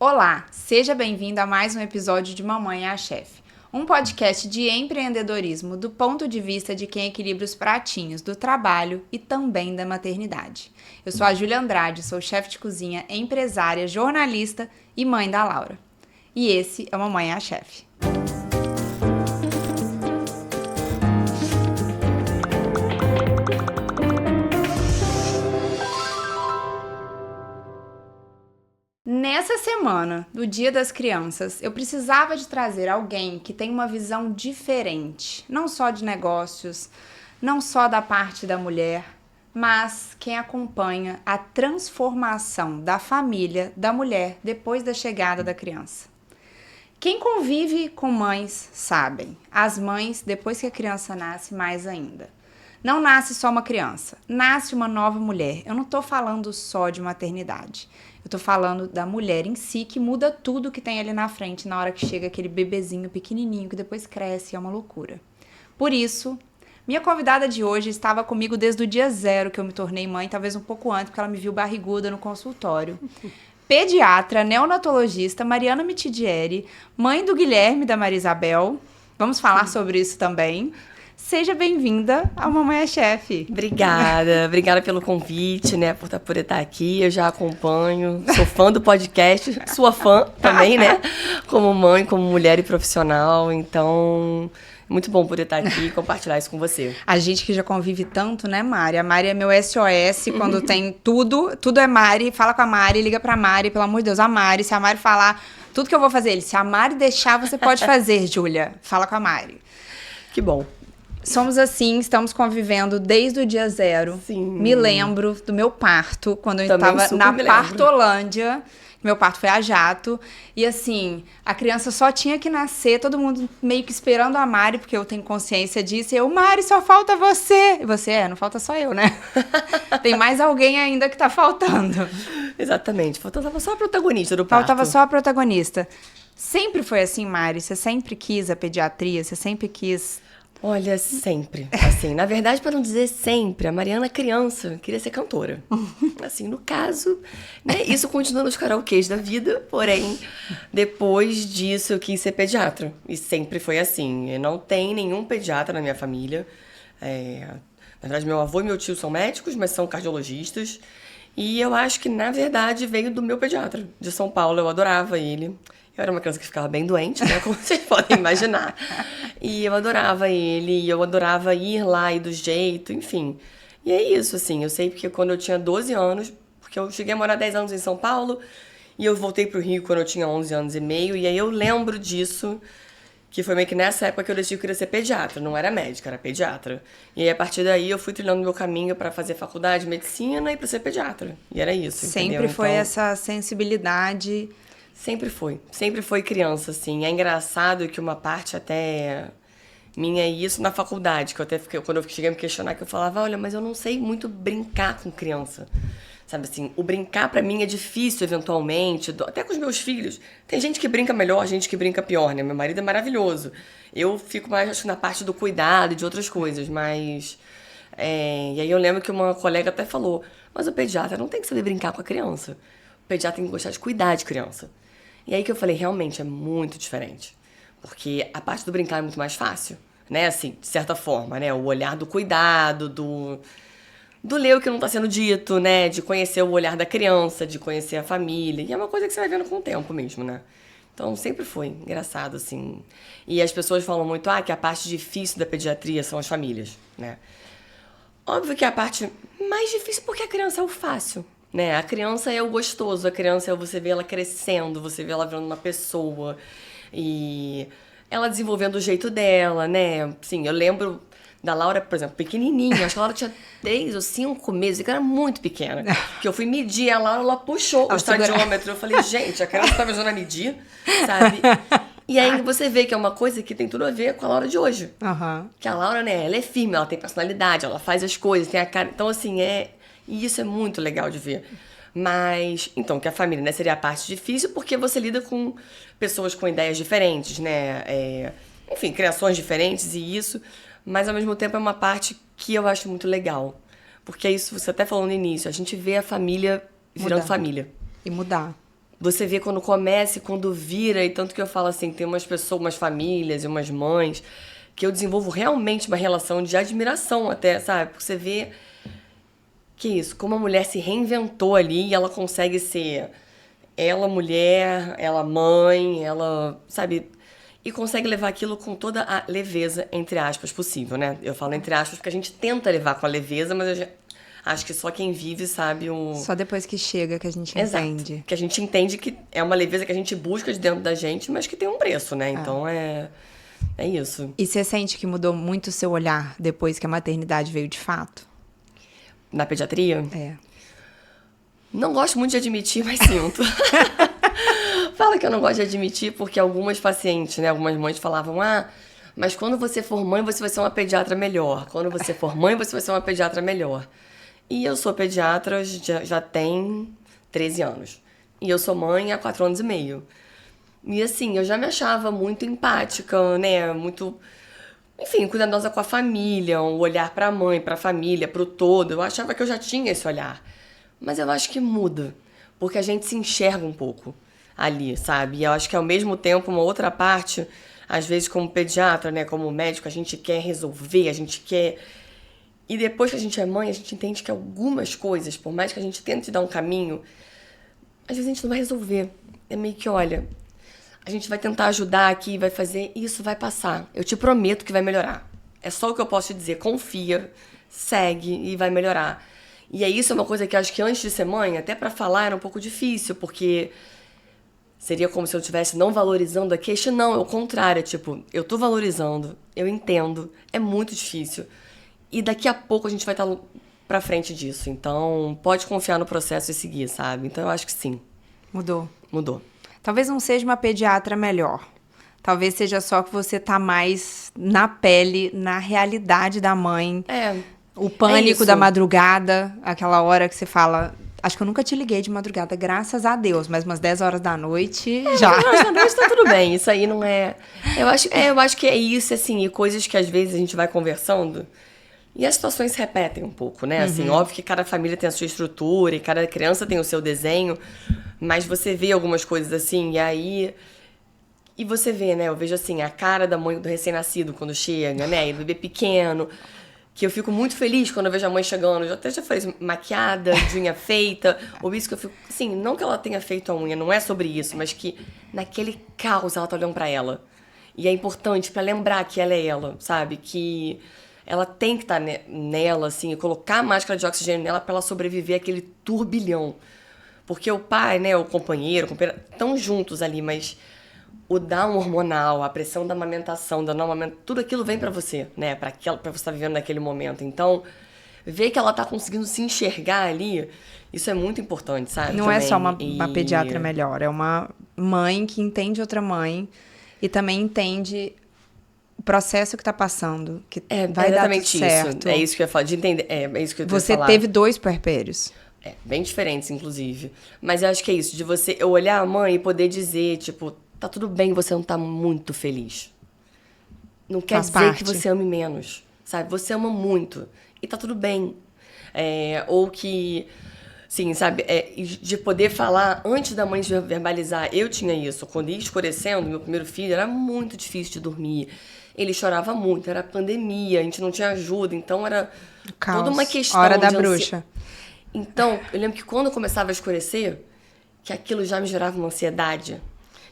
Olá, seja bem-vindo a mais um episódio de Mamãe é a Chefe, um podcast de empreendedorismo do ponto de vista de quem equilibra os pratinhos do trabalho e também da maternidade. Eu sou a Júlia Andrade, sou chefe de cozinha, empresária, jornalista e mãe da Laura. E esse é o Mamãe é a Chefe. Nessa semana, do Dia das Crianças, eu precisava de trazer alguém que tem uma visão diferente, não só de negócios, não só da parte da mulher, mas quem acompanha a transformação da família da mulher depois da chegada da criança. Quem convive com mães sabem, as mães, depois que a criança nasce, mais ainda. Não nasce só uma criança, nasce uma nova mulher. Eu não estou falando só de maternidade. Eu tô falando da mulher em si, que muda tudo que tem ali na frente, na hora que chega aquele bebezinho pequenininho, que depois cresce, é uma loucura. Por isso, minha convidada de hoje estava comigo desde o dia zero que eu me tornei mãe, talvez um pouco antes, porque ela me viu barriguda no consultório. Pediatra, neonatologista, Mariana Mitidieri, mãe do Guilherme e da Maria Isabel. Vamos falar sobre isso também. Seja bem-vinda ao Mamãe é Chefe. Obrigada pelo convite, né, por poder estar aqui. Eu já acompanho, sou fã do podcast, sua fã também, né, como mãe, como mulher e profissional. Então, muito bom poder estar aqui e compartilhar isso com você. A gente que já convive tanto, né, Mari? A Mari é meu SOS quando tem tudo é Mari. Fala com a Mari, liga pra Mari, pelo amor de Deus, a Mari. Se a Mari falar tudo que eu vou fazer, se a Mari deixar, você pode fazer, Júlia. Fala com a Mari. Que bom. Somos assim, estamos convivendo desde o dia zero. Sim. Me lembro do meu parto, quando eu estava na Partolândia. Meu parto foi a jato. E assim, a criança só tinha que nascer, todo mundo meio que esperando a Mari, porque eu tenho consciência disso. E eu, Mari, só falta você. E você, não falta só eu, né? Tem mais alguém ainda que tá faltando. Exatamente, faltava só a protagonista do parto. Faltava só a protagonista. Sempre foi assim, Mari? Você sempre quis a pediatria? Você sempre quis... Olha, sempre. Assim, na verdade, para não dizer sempre, a Mariana criança queria ser cantora. Assim, no caso, né, isso continua nos karaokês da vida, porém, depois disso eu quis ser pediatra. E sempre foi assim. Não tem nenhum pediatra na minha família. Na verdade, meu avô e meu tio são médicos, mas são cardiologistas. E eu acho que, na verdade, veio do meu pediatra, de São Paulo. Eu adorava ele. Eu era uma criança que ficava bem doente, né? Como vocês podem imaginar. E eu adorava ele, e eu adorava ir lá e do jeito, enfim. E é isso, assim. Eu sei porque quando eu tinha 12 anos, porque eu cheguei a morar 10 anos em São Paulo, e eu voltei pro Rio quando eu tinha 11 anos e meio, e aí eu lembro disso, que foi meio que nessa época que eu decidi que eu queria ser pediatra. Não era médica, era pediatra. E aí, a partir daí, eu fui trilhando meu caminho pra fazer faculdade de medicina e pra ser pediatra. E era isso, Sempre entendeu? foi então, essa sensibilidade... Sempre foi criança, assim. É engraçado que uma parte até minha é isso na faculdade, que eu até fiquei, quando eu cheguei a me questionar, que eu falava, olha, mas eu não sei muito brincar com criança. Sabe assim, o brincar pra mim é difícil, eventualmente, até com os meus filhos. Tem gente que brinca melhor, gente que brinca pior, né? Meu marido é maravilhoso. Eu fico mais, acho, na parte do cuidado e de outras coisas, mas... E aí eu lembro que uma colega até falou, mas o pediatra não tem que saber brincar com a criança. O pediatra tem que gostar de cuidar de criança. E aí que eu falei, realmente é muito diferente. Porque a parte do brincar é muito mais fácil, né? Assim, de certa forma, né? O olhar do cuidado, do ler o que não tá sendo dito, né? De conhecer o olhar da criança, de conhecer a família. E é uma coisa que você vai vendo com o tempo mesmo, né? Então, sempre foi engraçado, assim. E as pessoas falam muito, que a parte difícil da pediatria são as famílias, né? Óbvio que a parte mais difícil porque a criança é o fácil. Né? A criança é o gostoso, a criança é você vê ela crescendo, você vê ela virando uma pessoa e ela desenvolvendo o jeito dela, né? Sim, eu lembro da Laura, por exemplo, pequenininha, acho que a Laura tinha 3 ou 5 meses, que era muito pequena. Que eu fui medir a Laura, ela puxou o estadiômetro, eu falei, gente, a criança tá me ajudando a medir, sabe? E aí você vê que é uma coisa que tem tudo a ver com a Laura de hoje. Que a Laura, né, ela é firme, ela tem personalidade, ela faz as coisas, tem a cara, então assim, e isso é muito legal de ver. Mas, então, que a família, né, seria a parte difícil porque você lida com pessoas com ideias diferentes, né? Enfim, criações diferentes e isso. Mas, ao mesmo tempo, é uma parte que eu acho muito legal. Porque é isso, você até falou no início, a gente vê a família virando família. E mudar. você vê quando começa e quando vira, e tanto que eu falo assim, tem umas pessoas, umas famílias e umas mães, que eu desenvolvo realmente uma relação de admiração até, sabe? Porque você vê que isso, como a mulher se reinventou ali e ela consegue ser ela mulher, ela mãe, ela, sabe, e consegue levar aquilo com toda a leveza, entre aspas, possível, né? Eu falo entre aspas porque a gente tenta levar com a leveza, mas acho que só quem vive sabe o... Só depois que chega que a gente Exato. entende. Que a gente entende que é uma leveza que a gente busca de dentro da gente, mas que tem um preço, né? Então é isso. E você sente que mudou muito o seu olhar depois que a maternidade veio de fato? Na pediatria? É. Não gosto muito de admitir, mas sinto. Fala que eu não gosto de admitir porque algumas pacientes, né, algumas mães falavam, mas quando você for mãe, você vai ser uma pediatra melhor. Quando você for mãe, você vai ser uma pediatra melhor. E eu sou pediatra já tem 13 anos. E eu sou mãe há 4 anos e meio. E assim, eu já me achava muito empática, né, muito... Enfim, cuidadosa com a família, um olhar pra mãe, pra família, pro todo. Eu achava que eu já tinha esse olhar. Mas eu acho que muda, porque a gente se enxerga um pouco ali, sabe? E eu acho que ao mesmo tempo, uma outra parte, às vezes como pediatra, né, como médico, a gente quer resolver, a gente quer... E depois que a gente é mãe, a gente entende que algumas coisas, por mais que a gente tente dar um caminho, às vezes a gente não vai resolver. É meio que, olha, a gente vai tentar ajudar aqui, vai fazer, e isso vai passar. Eu te prometo que vai melhorar. É só o que eu posso te dizer. Confia, segue e vai melhorar. E isso é uma coisa que acho que antes de ser mãe, até pra falar era um pouco difícil, porque seria como se eu estivesse não valorizando a queixa. Não, é o contrário. Tipo, eu tô valorizando, eu entendo, é muito difícil. E daqui a pouco a gente vai estar pra frente disso. Então, pode confiar no processo e seguir, sabe? Então, eu acho que sim. Mudou. Mudou. Talvez não seja uma pediatra melhor. Talvez seja só que você tá mais na pele, na realidade da mãe. O pânico da madrugada, aquela hora que você fala... Acho que eu nunca te liguei de madrugada, graças a Deus. Mas umas 10 horas da noite, já. 10 horas da noite tá tudo bem. Isso aí não é... Eu acho que é isso, assim. E coisas que às vezes a gente vai conversando... E as situações se repetem um pouco, né? Assim, óbvio que cada família tem a sua estrutura e cada criança tem o seu desenho, mas você vê algumas coisas assim, e aí... E você vê, né? Eu vejo assim, a cara da mãe do recém-nascido quando chega, né? E do bebê pequeno, que eu fico muito feliz quando eu vejo a mãe chegando. Eu até já falei, maquiada, de unha feita, ou isso que eu fico... Assim, não que ela tenha feito a unha, não é sobre isso, mas que naquele caos ela tá olhando pra ela. E é importante pra lembrar que ela é ela, sabe? Que... ela tem que estar nela, assim, e colocar a máscara de oxigênio nela para ela sobreviver àquele turbilhão. Porque o pai, né, o companheiro, estão juntos ali, mas o down hormonal, a pressão da amamentação, da não amamentação, tudo aquilo vem para você, né, para você estar vivendo naquele momento. Então, ver que ela tá conseguindo se enxergar ali, isso é muito importante, sabe? Não é só uma pediatra melhor, é uma mãe que entende outra mãe e também entende... o processo que tá passando, que vai dar tudo certo. É isso que eu ia falar, de entender. É isso que eu ia Você falar. teve 2 puerpérios. Bem diferentes, inclusive. Mas eu acho que é isso, de você eu olhar a mãe e poder dizer, tipo, tá tudo bem você não tá muito feliz. Não quer dizer que você ame menos, sabe? Você ama muito e tá tudo bem. Ou que... Sim, sabe? De poder falar antes da mãe verbalizar. Eu tinha isso. Quando ia escurecendo, meu primeiro filho, era muito difícil de dormir. Ele chorava muito, era pandemia, a gente não tinha ajuda, então era toda uma questão. Hora da bruxa. Então, eu lembro que quando começava a escurecer, que aquilo já me gerava uma ansiedade,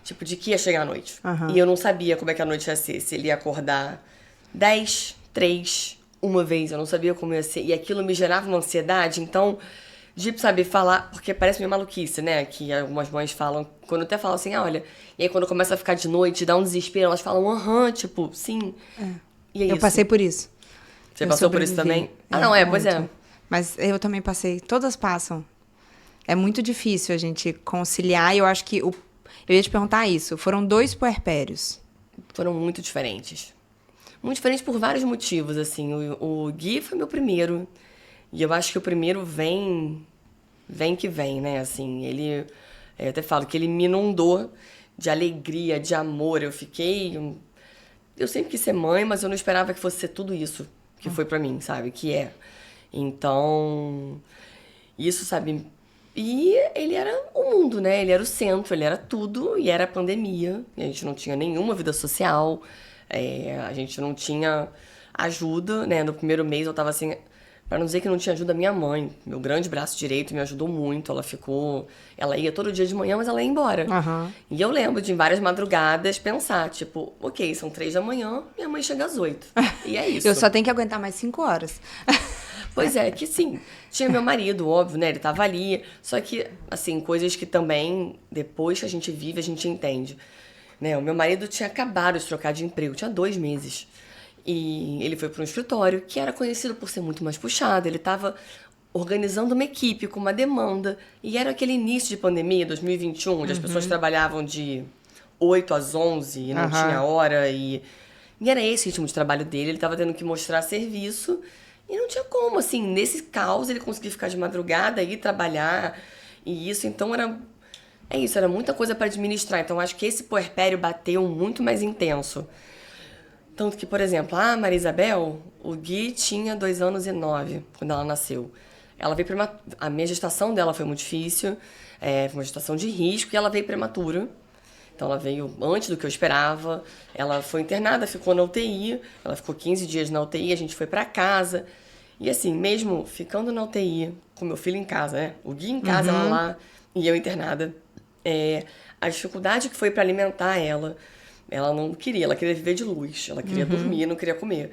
tipo, de que ia chegar a noite. E eu não sabia como é que a noite ia ser, se ele ia acordar 10, 3, uma vez, eu não sabia como ia ser. E aquilo me gerava uma ansiedade, então... de saber falar, porque parece meio maluquice, né? Que algumas mães falam, quando até falam assim, olha, e aí quando começa a ficar de noite, dá um desespero, elas falam, tipo, sim. E é isso. Eu passei por isso. Você passou por isso também? Não, pois é. Mas eu também passei, todas passam. É muito difícil a gente conciliar, e eu acho que, eu ia te perguntar isso, foram 2 puerpérios. Foram muito diferentes. Muito diferentes por vários motivos, assim. O Gui foi meu primeiro. E eu acho que o primeiro vem que vem, né? Assim, ele... Eu até falo que ele me inundou de alegria, de amor. Eu sempre quis ser mãe, mas eu não esperava que fosse ser tudo isso que foi pra mim, sabe? Que é. Então, isso, sabe? E ele era o mundo, né? Ele era o centro, ele era tudo, e era a pandemia. E a gente não tinha nenhuma vida social, a gente não tinha ajuda, né? No primeiro mês eu tava assim, pra não dizer que não tinha ajuda, minha mãe, meu grande braço direito, me ajudou muito. Ela ia todo dia de manhã, mas ela ia embora. Aham. E eu lembro de em várias madrugadas pensar, tipo, ok, são 3 da manhã, minha mãe chega às 8. E é isso. Eu só tenho que aguentar mais 5 horas. Pois é, que sim. Tinha meu marido, óbvio, né? Ele tava ali. Só que, assim, coisas que também, depois que a gente vive, a gente entende. Né? O meu marido tinha acabado de trocar de emprego, tinha 2 meses. E ele foi para um escritório que era conhecido por ser muito mais puxado. Ele estava organizando uma equipe com uma demanda. E era aquele início de pandemia, 2021, onde as pessoas trabalhavam de 8 às 11 e não tinha hora. E era esse o ritmo de trabalho dele. Ele estava tendo que mostrar serviço. E não tinha como, assim, nesse caos ele conseguia ficar de madrugada, ir trabalhar, e isso, então era muita coisa para administrar. Então acho que esse puerpério bateu muito mais intenso. Tanto que, por exemplo, a Maria Isabel, o Gui tinha 2 anos e 9 quando ela nasceu. Ela veio a minha gestação dela foi muito difícil, foi uma gestação de risco, e ela veio prematura. Então ela veio antes do que eu esperava, ela foi internada, ficou na UTI, ela ficou 15 dias na UTI, a gente foi pra casa. E assim, mesmo ficando na UTI, com meu filho em casa, né? O Gui em casa, ela lá, e eu internada. A dificuldade que foi pra alimentar ela não queria, ela queria viver de luz, ela queria dormir, não queria comer.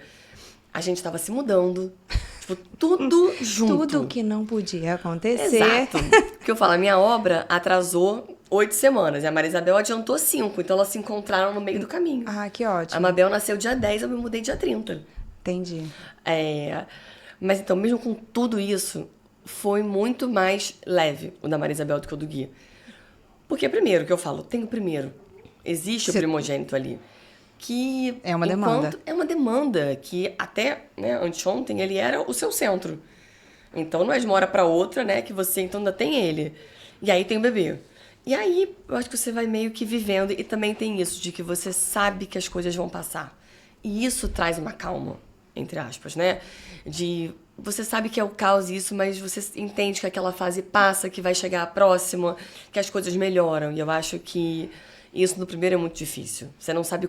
A gente tava se mudando, tipo, tudo junto. Tudo que não podia acontecer. Exato. Porque eu falo, a minha obra atrasou 8 semanas. E a Maria Isabel adiantou 5. Então elas se encontraram no meio do caminho. Ah, que ótimo. A Mabel nasceu dia 10, eu me mudei dia 30. Entendi. Mas então, mesmo com tudo isso, foi muito mais leve o da Maria Isabel do que o do Gui. Porque primeiro, que eu falo, tem o primeiro. Existe o primogênito ali. Que é uma demanda. É uma demanda que até, né, anteontem ele era o seu centro. Então não é de uma hora pra outra, né, que você então ainda tem ele. E aí tem o bebê. E aí eu acho que você vai meio que vivendo, e também tem isso de que você sabe que as coisas vão passar. E isso traz uma calma, entre aspas, né? De você sabe que é o caos isso, mas você entende que aquela fase passa, que vai chegar a próxima, que as coisas melhoram. E eu acho que isso no primeiro é muito difícil. Você não sabe.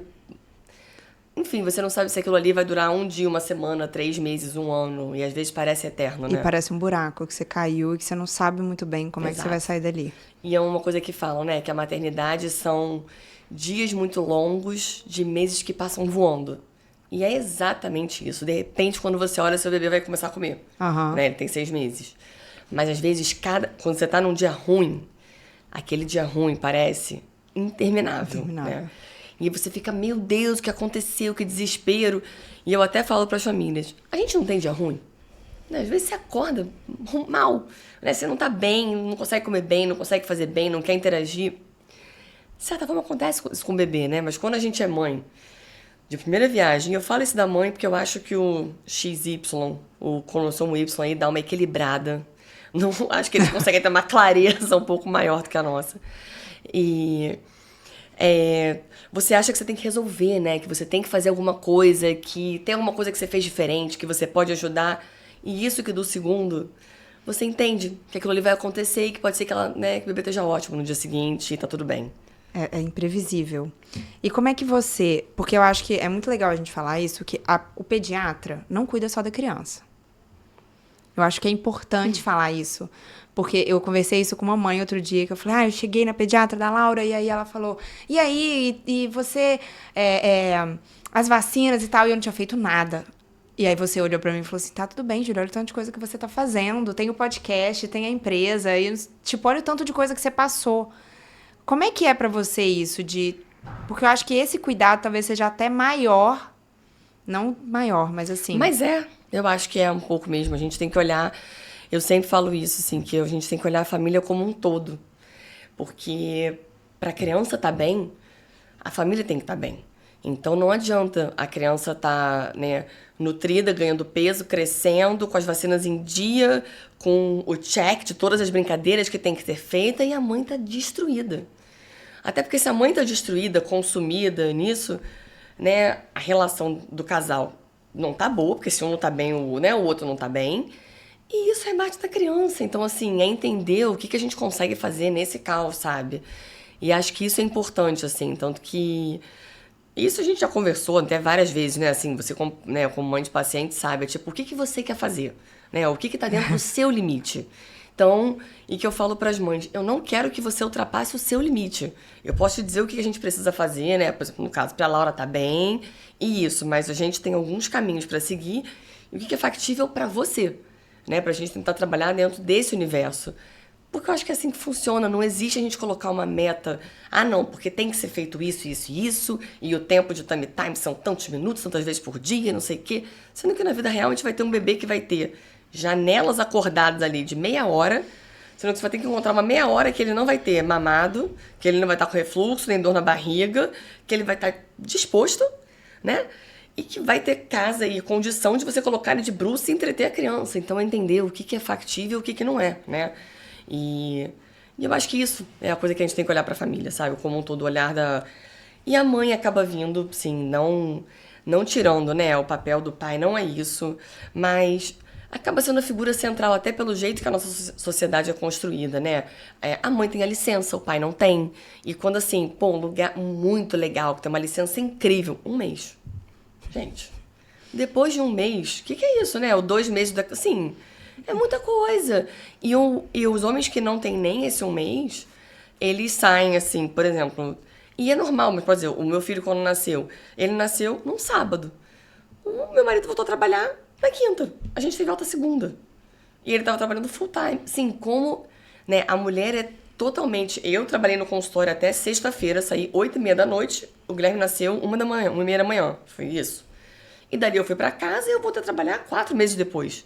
Enfim, você não sabe se aquilo ali vai durar um dia, uma semana, 3 meses, 1 ano. E às vezes parece eterno, né? E parece um buraco que você caiu e que você não sabe muito bem como é que você vai sair dali. E é uma coisa que falam, né? Que a maternidade são dias muito longos de meses que passam voando. E é exatamente isso. De repente, quando você olha, seu bebê vai começar a comer. Né? Ele tem 6 meses. Mas às vezes, quando você tá num dia ruim, aquele dia ruim parece interminável. Né? E você fica, meu Deus, o que aconteceu? Que desespero. E eu até falo para as famílias, a gente não tem dia ruim? Né? Às vezes você acorda mal. Né? Você não tá bem, não consegue comer bem, não consegue fazer bem, não quer interagir. De certa forma acontece isso com o bebê, né? Mas quando a gente é mãe, de primeira viagem, eu falo isso da mãe porque eu acho que o XY, o cromossomo Y aí, dá uma equilibrada. Não, acho que eles conseguem ter uma clareza um pouco maior do que a nossa. E você acha que você tem que resolver, né? Que você tem que fazer alguma coisa, que tem alguma coisa que você fez diferente, que você pode ajudar. E isso que do segundo, você entende que aquilo ali vai acontecer e que pode ser que que o bebê esteja ótimo no dia seguinte e tá tudo bem. É imprevisível. E como é que você... Porque eu acho que é muito legal a gente falar isso, que o pediatra não cuida só da criança. Eu acho que é importante falar isso. Porque eu conversei isso com uma mãe outro dia, que eu falei, eu cheguei na pediatra da Laura, e aí ela falou, e aí, e você, as vacinas e tal, e eu não tinha feito nada. E aí você olhou pra mim e falou assim, tá tudo bem, Júlia, olha o tanto de coisa que você tá fazendo, tem o podcast, tem a empresa, e tipo, olha o tanto de coisa que você passou. Como é que é pra você isso Porque eu acho que esse cuidado talvez seja até maior, não maior, mas assim... Mas eu acho que é um pouco mesmo, a gente tem que olhar... Eu sempre falo isso, assim, que a gente tem que olhar a família como um todo. Porque pra criança estar bem, a família tem que estar bem. Então não adianta a criança estar, né, nutrida, ganhando peso, crescendo, com as vacinas em dia, com o check de todas as brincadeiras que tem que ser feita, e a mãe tá destruída. Até porque se a mãe tá destruída, consumida nisso, né, a relação do casal não tá boa, porque se um não tá bem, o outro não tá bem. E isso é parte da criança. Então, assim, é entender o que a gente consegue fazer nesse caos, sabe? E acho que isso é importante, assim. Tanto que isso a gente já conversou até várias vezes, né? Assim, você, né, como mãe de paciente, sabe? É tipo, o que você quer fazer? Né? O que tá dentro do seu limite? Então, e que eu falo pras mães, eu não quero que você ultrapasse o seu limite. Eu posso te dizer o que a gente precisa fazer, né? Por exemplo, no caso, pra Laura tá bem, e isso, mas a gente tem alguns caminhos pra seguir, e o que é factível pra você, né? Pra gente tentar trabalhar dentro desse universo. Porque eu acho que é assim que funciona, não existe a gente colocar uma meta. Ah, não, porque tem que ser feito isso, isso e isso, e o tempo de time são tantos minutos, tantas vezes por dia, não sei o quê. Sendo que na vida real a gente vai ter um bebê que vai ter janelas acordadas ali de meia hora, sendo que você vai ter que encontrar uma meia hora que ele não vai ter mamado, que ele não vai estar com refluxo, nem dor na barriga, que ele vai estar disposto, né? E que vai ter casa e condição de você colocar ele de bruço e entreter a criança. Então é entender o que é factível e o que não é, né? E eu acho que isso é a coisa que a gente tem que olhar pra família, sabe? Como um todo, olhar da... E a mãe acaba vindo, sim, não tirando, né, o papel do pai, não é isso, mas acaba sendo a figura central até pelo jeito que a nossa sociedade é construída, né? A mãe tem a licença, o pai não tem. E quando assim, pô, um lugar muito legal, que tem uma licença incrível, 1 mês. Gente, depois de 1 mês, o que é isso, né? Ou 2 meses, assim, é muita coisa. E os homens que não têm nem esse 1 mês, eles saem assim, por exemplo... E é normal, mas, por exemplo, o meu filho quando nasceu, ele nasceu num sábado. O meu marido voltou a trabalhar na quinta. A gente teve alta segunda. E ele tava trabalhando full time. Sim, como, né, a mulher é totalmente... Eu trabalhei no consultório até sexta-feira, saí 8h30 da noite, o Guilherme nasceu 1h30 da manhã. Foi isso. E dali eu fui pra casa e eu voltei a trabalhar 4 meses depois.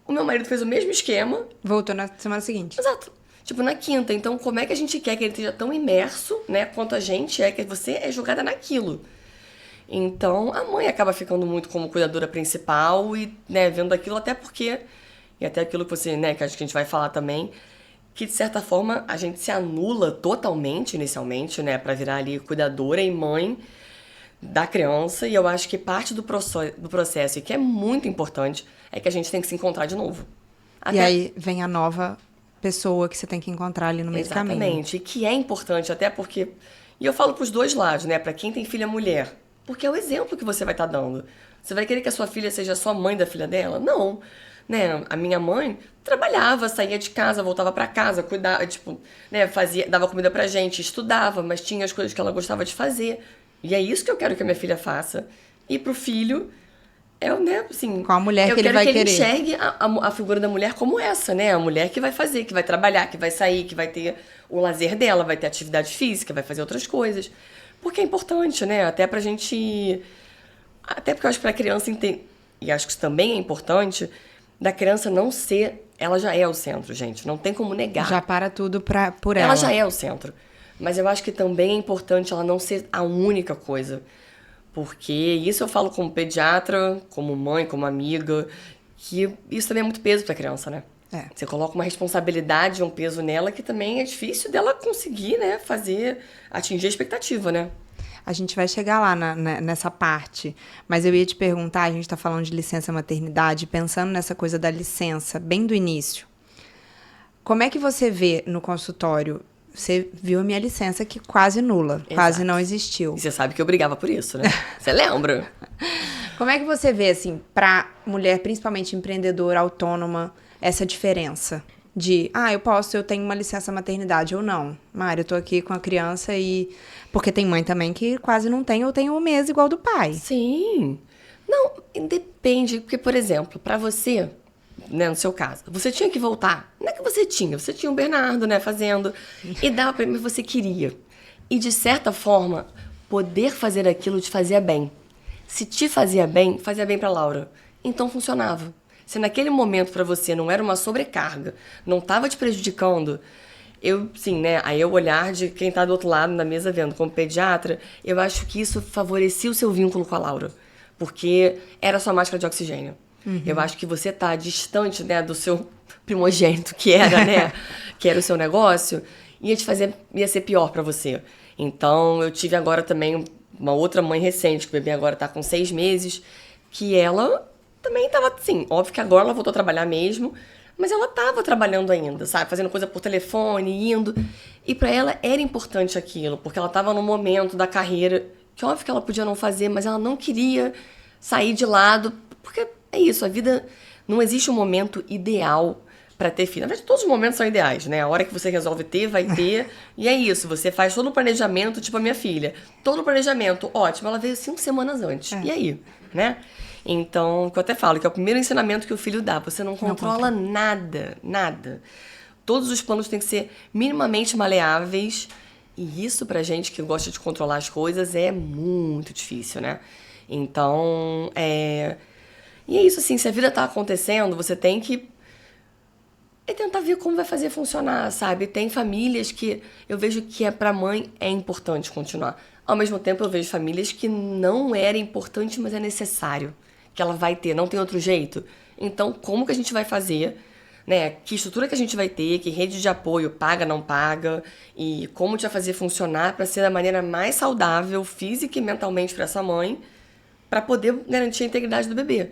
O meu marido fez o mesmo esquema. Voltou na semana seguinte. Exato. Tipo, na quinta. Então, como é que a gente quer que ele esteja tão imerso, né, quanto a gente é, que você é jogada naquilo? Então, a mãe acaba ficando muito como cuidadora principal e, né, vendo aquilo até porque... E até aquilo que você, né, que acho que a gente vai falar também, que de certa forma a gente se anula totalmente, inicialmente, né, pra virar ali cuidadora e mãe da criança. E eu acho que parte do processo, e que é muito importante, é que a gente tem que se encontrar de novo. E aí vem a nova pessoa que você tem que encontrar ali no meio do caminho. Exatamente. E que é importante, até porque... E eu falo pros dois lados, né? Pra quem tem filha mulher. Porque é o exemplo que você vai estar dando. Você vai querer que a sua filha seja só mãe da filha dela? Não. Né? A minha mãe trabalhava, saía de casa, voltava pra casa, cuidava, tipo, né, dava comida pra gente, estudava, mas tinha as coisas que ela gostava de fazer. E é isso que eu quero que a minha filha faça. E pro filho... né, assim, com a mulher que ele vai querer. Eu quero que ele enxergue a figura da mulher como essa, né? A mulher que vai fazer, que vai trabalhar, que vai sair, que vai ter o lazer dela, vai ter atividade física, vai fazer outras coisas. Porque é importante, né? Até pra gente... Até porque eu acho que pra criança entender... E acho que isso também é importante, da criança não ser... Ela já é o centro, gente. Não tem como negar. Já para tudo por ela. Ela já é o centro. Mas eu acho que também é importante ela não ser a única coisa. Porque isso eu falo como pediatra, como mãe, como amiga, que isso também é muito peso pra criança, né? Você coloca uma responsabilidade, um peso nela que também é difícil dela conseguir, né, atingir a expectativa, né? A gente vai chegar lá nessa parte, mas eu ia te perguntar, a gente tá falando de licença maternidade, pensando nessa coisa da licença, bem do início. Como é que você vê no consultório? Você viu a minha licença que quase nula, Exato. Quase não existiu. E você sabe que eu brigava por isso, né? Você lembra? Como é que você vê, assim, pra mulher, principalmente empreendedora, autônoma, essa diferença? De, eu tenho uma licença maternidade ou não. Mari, eu tô aqui com a criança e... Porque tem mãe também que quase não tem ou tem 1 mês igual do pai. Sim. Não, depende. Porque, por exemplo, pra você... Né, no seu caso, você tinha que voltar. Não é que você tinha o Bernardo, né, fazendo. E dava pra mim que você queria. E, de certa forma, poder fazer aquilo te fazia bem. Se te fazia bem pra Laura. Então, funcionava. Se naquele momento pra você não era uma sobrecarga, não tava te prejudicando, sim, né, aí o olhar de quem tá do outro lado da mesa vendo, como pediatra, eu acho que isso favorecia o seu vínculo com a Laura. Porque era sua máscara de oxigênio. Uhum. Eu acho que você tá distante, né, do seu primogênito, que era, né, que era o seu negócio, ia ser pior pra você. Então, eu tive agora também uma outra mãe recente, que o bebê agora tá com 6 meses, que ela também tava, assim, óbvio que agora ela voltou a trabalhar mesmo, Mas ela tava trabalhando ainda, sabe? Fazendo coisa por telefone, indo. E pra ela era importante aquilo, porque ela tava num momento da carreira que óbvio que ela podia não fazer, mas ela não queria sair de lado, porque é isso, a vida não existe um momento ideal pra ter filho. Na verdade, todos os momentos são ideais, né? A hora que você resolve ter, vai ter. E é isso, você faz todo o planejamento, tipo a minha filha. Todo o planejamento, ótimo, ela veio 5 semanas antes. E aí, né? Então, o que eu até falo, que é o primeiro ensinamento que o filho dá. Você não controla nada, nada. Todos os planos têm que ser minimamente maleáveis. E isso pra gente que gosta de controlar as coisas é muito difícil, né? Então, E é isso, assim, se a vida tá acontecendo, você tem que tentar ver como vai fazer funcionar, sabe? Tem famílias que eu vejo que pra mãe é importante continuar. Ao mesmo tempo, eu vejo famílias que não era importante, mas é necessário. Que ela vai ter, não tem outro jeito. Então, como que a gente vai fazer, né? Que estrutura que a gente vai ter, que rede de apoio paga, não paga, e como a gente vai fazer funcionar pra ser da maneira mais saudável, física e mentalmente pra essa mãe, pra poder garantir a integridade do bebê.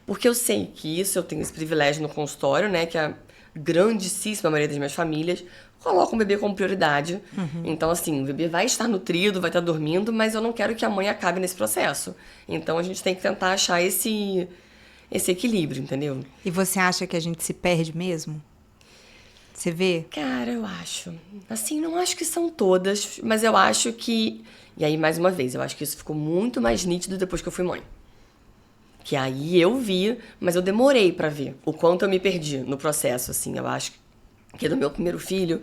Porque eu sei que isso, eu tenho esse privilégio no consultório, né? Que a grandíssima maioria das minhas famílias coloca o bebê como prioridade. Então, assim, o bebê vai estar nutrido, vai estar dormindo, mas eu não quero que a mãe acabe nesse processo. Então, a gente tem que tentar achar esse equilíbrio, entendeu? E você acha que a gente se perde mesmo? Você vê? Cara, eu acho. Assim, não acho que são todas, mas eu acho que... E aí, mais uma vez, eu acho que isso ficou muito mais nítido depois que eu fui mãe. Que aí eu vi, mas eu demorei pra ver o quanto eu me perdi no processo, assim. Eu acho que do meu primeiro filho,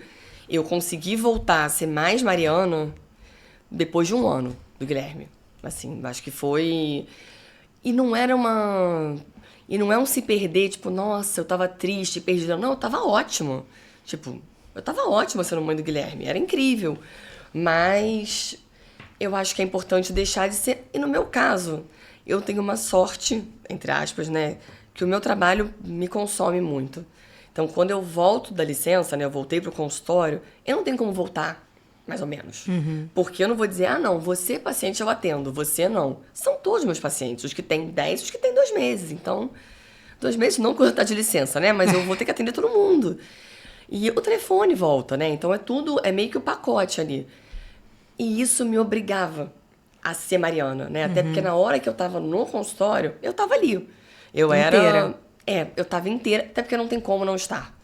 eu consegui voltar a ser mais Mariana depois de 1 ano do Guilherme. Assim, eu acho que foi... E não era uma... E não é um se perder, tipo, nossa, eu tava triste, perdida. Não, eu tava ótimo. Tipo, eu tava ótima sendo mãe do Guilherme. Era incrível. Mas eu acho que é importante deixar de ser... E no meu caso... Eu tenho uma sorte, entre aspas, né? Que o meu trabalho me consome muito. Então, quando eu volto da licença, né? Eu voltei pro consultório, eu não tenho como voltar, mais ou menos. Porque eu não vou dizer, ah, não, você paciente eu atendo, você não. São todos meus pacientes, os que têm 10, os que têm 2 meses. Então, 2 meses não quando tá de licença, né? Mas eu vou ter que atender todo mundo. E o telefone volta, né? Então, é meio que o pacote ali. E isso me obrigava a ser Mariana, né? Até porque na hora que eu tava no consultório, eu tava ali. Eu Inteira. eu tava inteira, até porque não tem como não estar.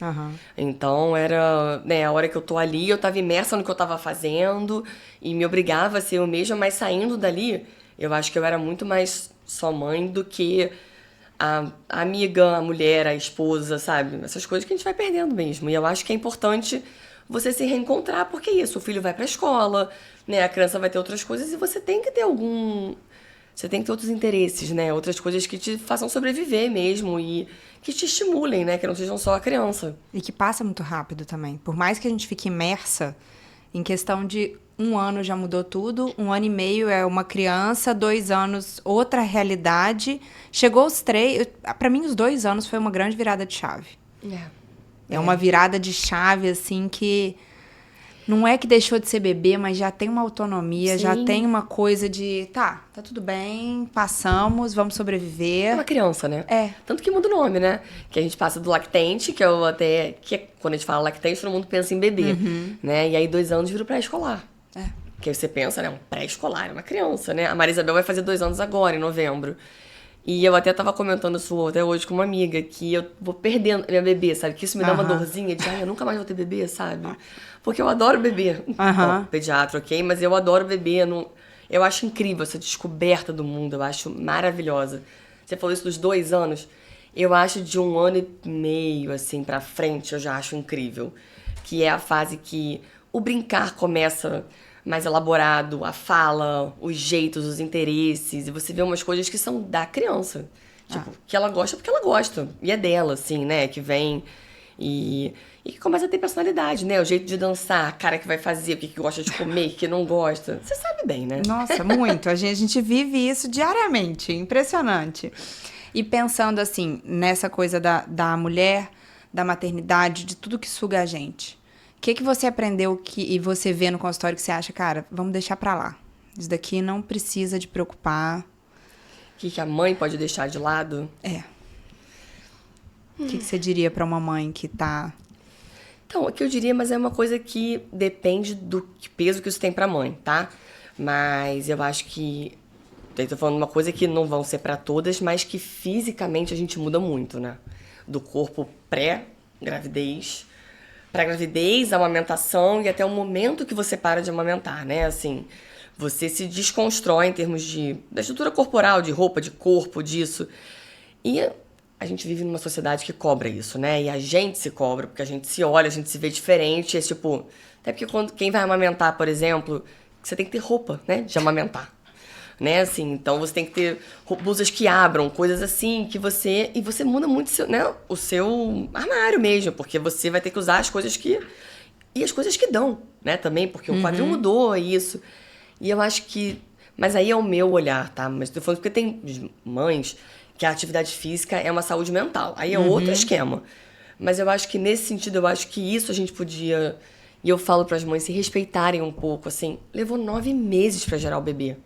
Então era, né, a hora que eu tô ali, eu tava imersa no que eu tava fazendo e me obrigava a ser eu mesma, mas saindo dali, eu acho que eu era muito mais só mãe do que a amiga, a mulher, a esposa, sabe? Essas coisas que a gente vai perdendo mesmo. E eu acho que é importante você se reencontrar, porque é isso, o filho vai pra escola, né? A criança vai ter outras coisas e você tem que ter você tem que ter outros interesses, né? Outras coisas que te façam sobreviver mesmo e que te estimulem, né? Que não sejam só a criança. E que passa muito rápido também. Por mais que a gente fique imersa, em questão de 1 ano já mudou tudo, 1 ano e meio é uma criança, 2 anos outra realidade. Chegou os 3, pra mim os 2 anos foi uma grande virada de chave. É uma virada de chave, assim, que não é que deixou de ser bebê, mas já tem uma autonomia, já Sim. tem uma coisa de, tá tudo bem, passamos, vamos É sobreviver. uma criança, né? É. Tanto que muda o nome, né? Que a gente passa do lactente, que quando a gente fala lactente, todo mundo pensa em bebê, né? E aí 2 anos vira o pré-escolar. Que aí você pensa, né? Um pré-escolar, é uma criança, né? A Maria Isabel vai fazer 2 anos agora, em novembro. E eu até tava comentando isso até hoje com uma amiga, que eu vou perdendo minha bebê, sabe? Que isso me dá uma dorzinha de, eu nunca mais vou ter bebê, sabe? Porque eu adoro bebê. Bom, pediatra, ok? Mas eu adoro bebê. Eu acho incrível essa descoberta do mundo, eu acho maravilhosa. Você falou isso dos 2 anos. Eu acho de 1 ano e meio, assim, pra frente, eu já acho incrível. Que é a fase que o brincar começa mais elaborado, a fala, os jeitos, os interesses, e você vê umas coisas que são da criança. Tipo, que ela gosta porque ela gosta. E é dela, assim, né? Que vem e que começa a ter personalidade, né? O jeito de dançar, a cara que vai fazer, o que gosta de comer, o que não gosta. Você sabe bem, né? Nossa, muito. A gente vive isso diariamente. Impressionante. E pensando, assim, nessa coisa da mulher, da maternidade, de tudo que suga a gente. O que você aprendeu e você vê no consultório que você acha, cara, vamos deixar pra lá. Isso daqui não precisa de preocupar. O que a mãe pode deixar de lado? O que você diria pra uma mãe que tá... Então, o que eu diria, mas é uma coisa que depende do peso que isso tem pra mãe, tá? Mas eu acho que... Eu tô falando uma coisa que não vão ser pra todas, mas que fisicamente a gente muda muito, né? Do corpo pré-gravidez, pra gravidez, a amamentação e até o momento que você para de amamentar, né? Assim, você se desconstrói em termos da estrutura corporal, de roupa, de corpo, disso. E a gente vive numa sociedade que cobra isso, né? E a gente se cobra, porque a gente se olha, a gente se vê diferente. É tipo... Até porque quem vai amamentar, por exemplo, você tem que ter roupa, né? De amamentar. Né? Assim, então você tem que ter blusas que abram, coisas assim, que você... E você muda muito o seu armário mesmo, porque você vai ter que usar as coisas que... E as coisas que dão, né? Também, porque o quadril mudou, isso. E eu acho que... Mas aí é o meu olhar, tá? Mas tô falando porque tem mães... que a atividade física é uma saúde mental. Aí é outro esquema. Mas eu acho que nesse sentido, eu acho que isso a gente podia... E eu falo para as mães se respeitarem um pouco, assim. Levou 9 meses para gerar o bebê.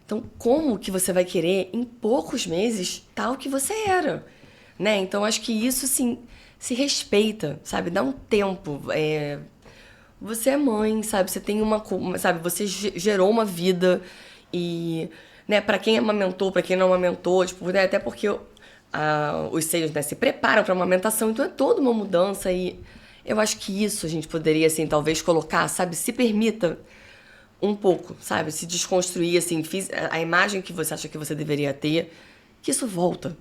Então, como que você vai querer, em poucos meses, tal que você era? Né? Então, acho que isso, assim, se respeita, sabe? Dá um tempo. Você é mãe, sabe? Você tem sabe? Você gerou uma vida e... Né, para quem amamentou, para quem não amamentou, tipo, né, até porque os seios, né, se preparam para amamentação, então é toda uma mudança e eu acho que isso a gente poderia, assim, talvez colocar, sabe, se permita um pouco, sabe, se desconstruir, assim, a imagem que você acha que você deveria ter, que isso volta.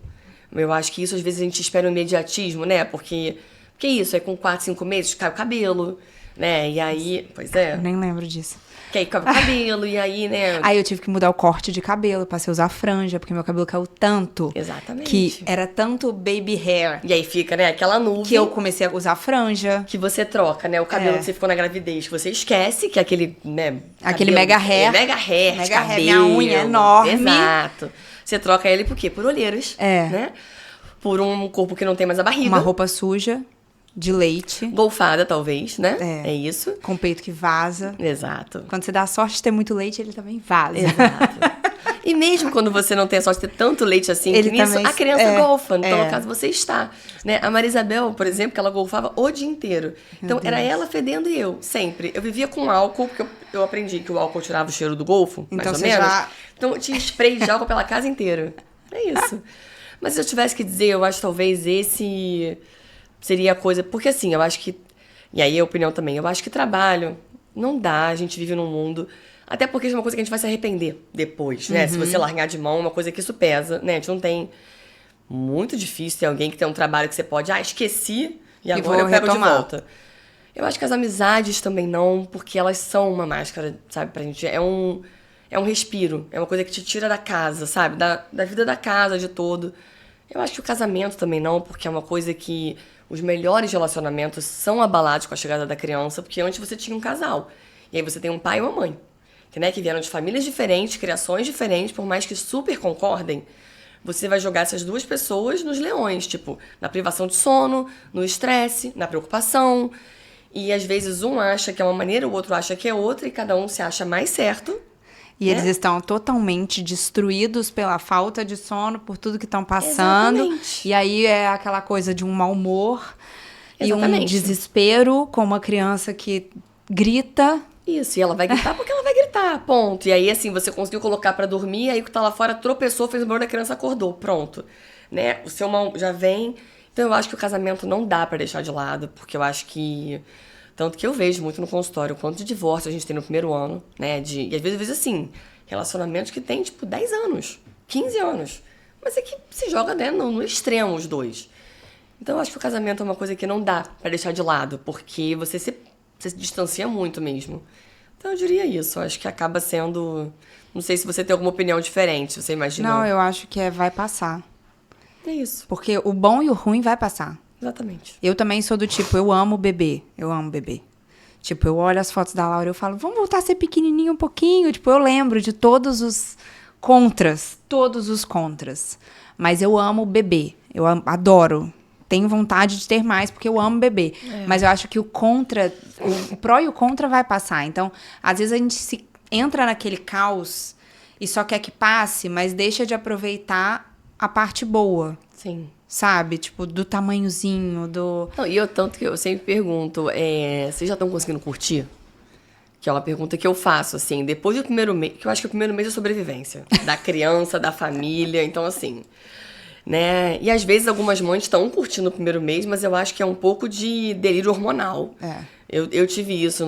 Eu acho que isso, às vezes, a gente espera um imediatismo, né, porque isso, aí com 4, 5 meses cai o cabelo, né, e aí, pois é. Eu nem lembro disso. Que aí cai o cabelo, e aí, né... Aí eu tive que mudar o corte de cabelo, passei a usar franja, porque meu cabelo caiu tanto. Exatamente. Que era tanto baby hair. E aí fica, né, aquela nuvem... Que eu comecei a usar franja. Que você troca, né, o cabelo que você ficou na gravidez, que você esquece, que é aquele, né... Aquele cabelo, mega hair. Mega hair, de cabelo. Minha unha é enorme. Exato. Você troca ele por quê? Por olheiras, né? Por um corpo que não tem mais a barriga. Uma roupa suja. De leite. Golfada, talvez, né? É isso. Com peito que vaza. Exato. Quando você dá a sorte de ter muito leite, ele também vaza. Exato. E mesmo quando você não tem a sorte de ter tanto leite assim, ele que nisso, também, a criança golfa. Então, no caso, você está. Né? A Marisabel, por exemplo, que ela golfava o dia inteiro. Então, era ela fedendo e eu, sempre. Eu vivia com álcool, porque eu aprendi que o álcool tirava o cheiro do golfo, então, mais ou menos. Já... Então, eu tinha spray de álcool pela casa inteira. É isso. Mas se eu tivesse que dizer, eu acho talvez esse... seria a coisa... Porque assim, eu acho que... E aí a opinião também. Eu acho que trabalho não dá. A gente vive num mundo... Até porque isso é uma coisa que a gente vai se arrepender depois, né? Se você largar de mão, é uma coisa que isso pesa, né? A gente não tem... Muito difícil ter alguém que tem um trabalho que você pode... esqueci e agora eu pego de volta. Eu acho que as amizades também não, porque elas são uma máscara, sabe? Pra gente... É um respiro. É uma coisa que te tira da casa, sabe? Da vida da casa, de todo. Eu acho que o casamento também não, porque é uma coisa que... Os melhores relacionamentos são abalados com a chegada da criança, porque antes você tinha um casal. E aí você tem um pai e uma mãe, que vieram de famílias diferentes, criações diferentes, por mais que super concordem, você vai jogar essas duas pessoas nos leões, tipo, na privação de sono, no estresse, na preocupação. E às vezes um acha que é uma maneira, o outro acha que é outra, e cada um se acha mais certo. E eles estão totalmente destruídos pela falta de sono, por tudo que estão passando. Exatamente. E aí é aquela coisa de um mau humor e um desespero com uma criança que grita. Isso, e ela vai gritar porque ela vai gritar, ponto. E aí, assim, você conseguiu colocar pra dormir, aí o que tá lá fora tropeçou, fez o barulho, a criança acordou, pronto. Né? O seu mal já vem. Então eu acho que o casamento não dá pra deixar de lado, porque eu acho que... Tanto que eu vejo muito no consultório o quanto de divórcio a gente tem no primeiro ano, né? E às vezes, assim, relacionamentos que tem, tipo, 10 anos, 15 anos. Mas é que se joga, né, no extremo os dois. Então eu acho que o casamento é uma coisa que não dá pra deixar de lado, porque você se distancia muito mesmo. Então eu diria isso, eu acho que acaba sendo... Não sei se você tem alguma opinião diferente, se você imagina. Não, eu acho que vai passar. É isso. Porque o bom e o ruim vai passar. Exatamente. Eu também sou do tipo, eu amo bebê. Tipo, eu olho as fotos da Laura e eu falo, vamos voltar a ser pequenininho um pouquinho. Tipo, eu lembro de todos os contras. Mas eu amo bebê. Eu adoro. Tenho vontade de ter mais, porque eu amo bebê. Mas eu acho que o pró e o contra vai passar. Então, às vezes a gente entra naquele caos e só quer que passe, mas deixa de aproveitar a parte boa, Sim. sabe? Tipo, do tamanhozinho, do... Não, e eu tanto que eu sempre pergunto, vocês já estão conseguindo curtir? Que é uma pergunta que eu faço, assim, depois do primeiro mês, que eu acho que o primeiro mês é sobrevivência. Da criança, da família, então assim, né? E às vezes algumas mães estão curtindo o primeiro mês, mas eu acho que é um pouco de delírio hormonal. É. Eu tive isso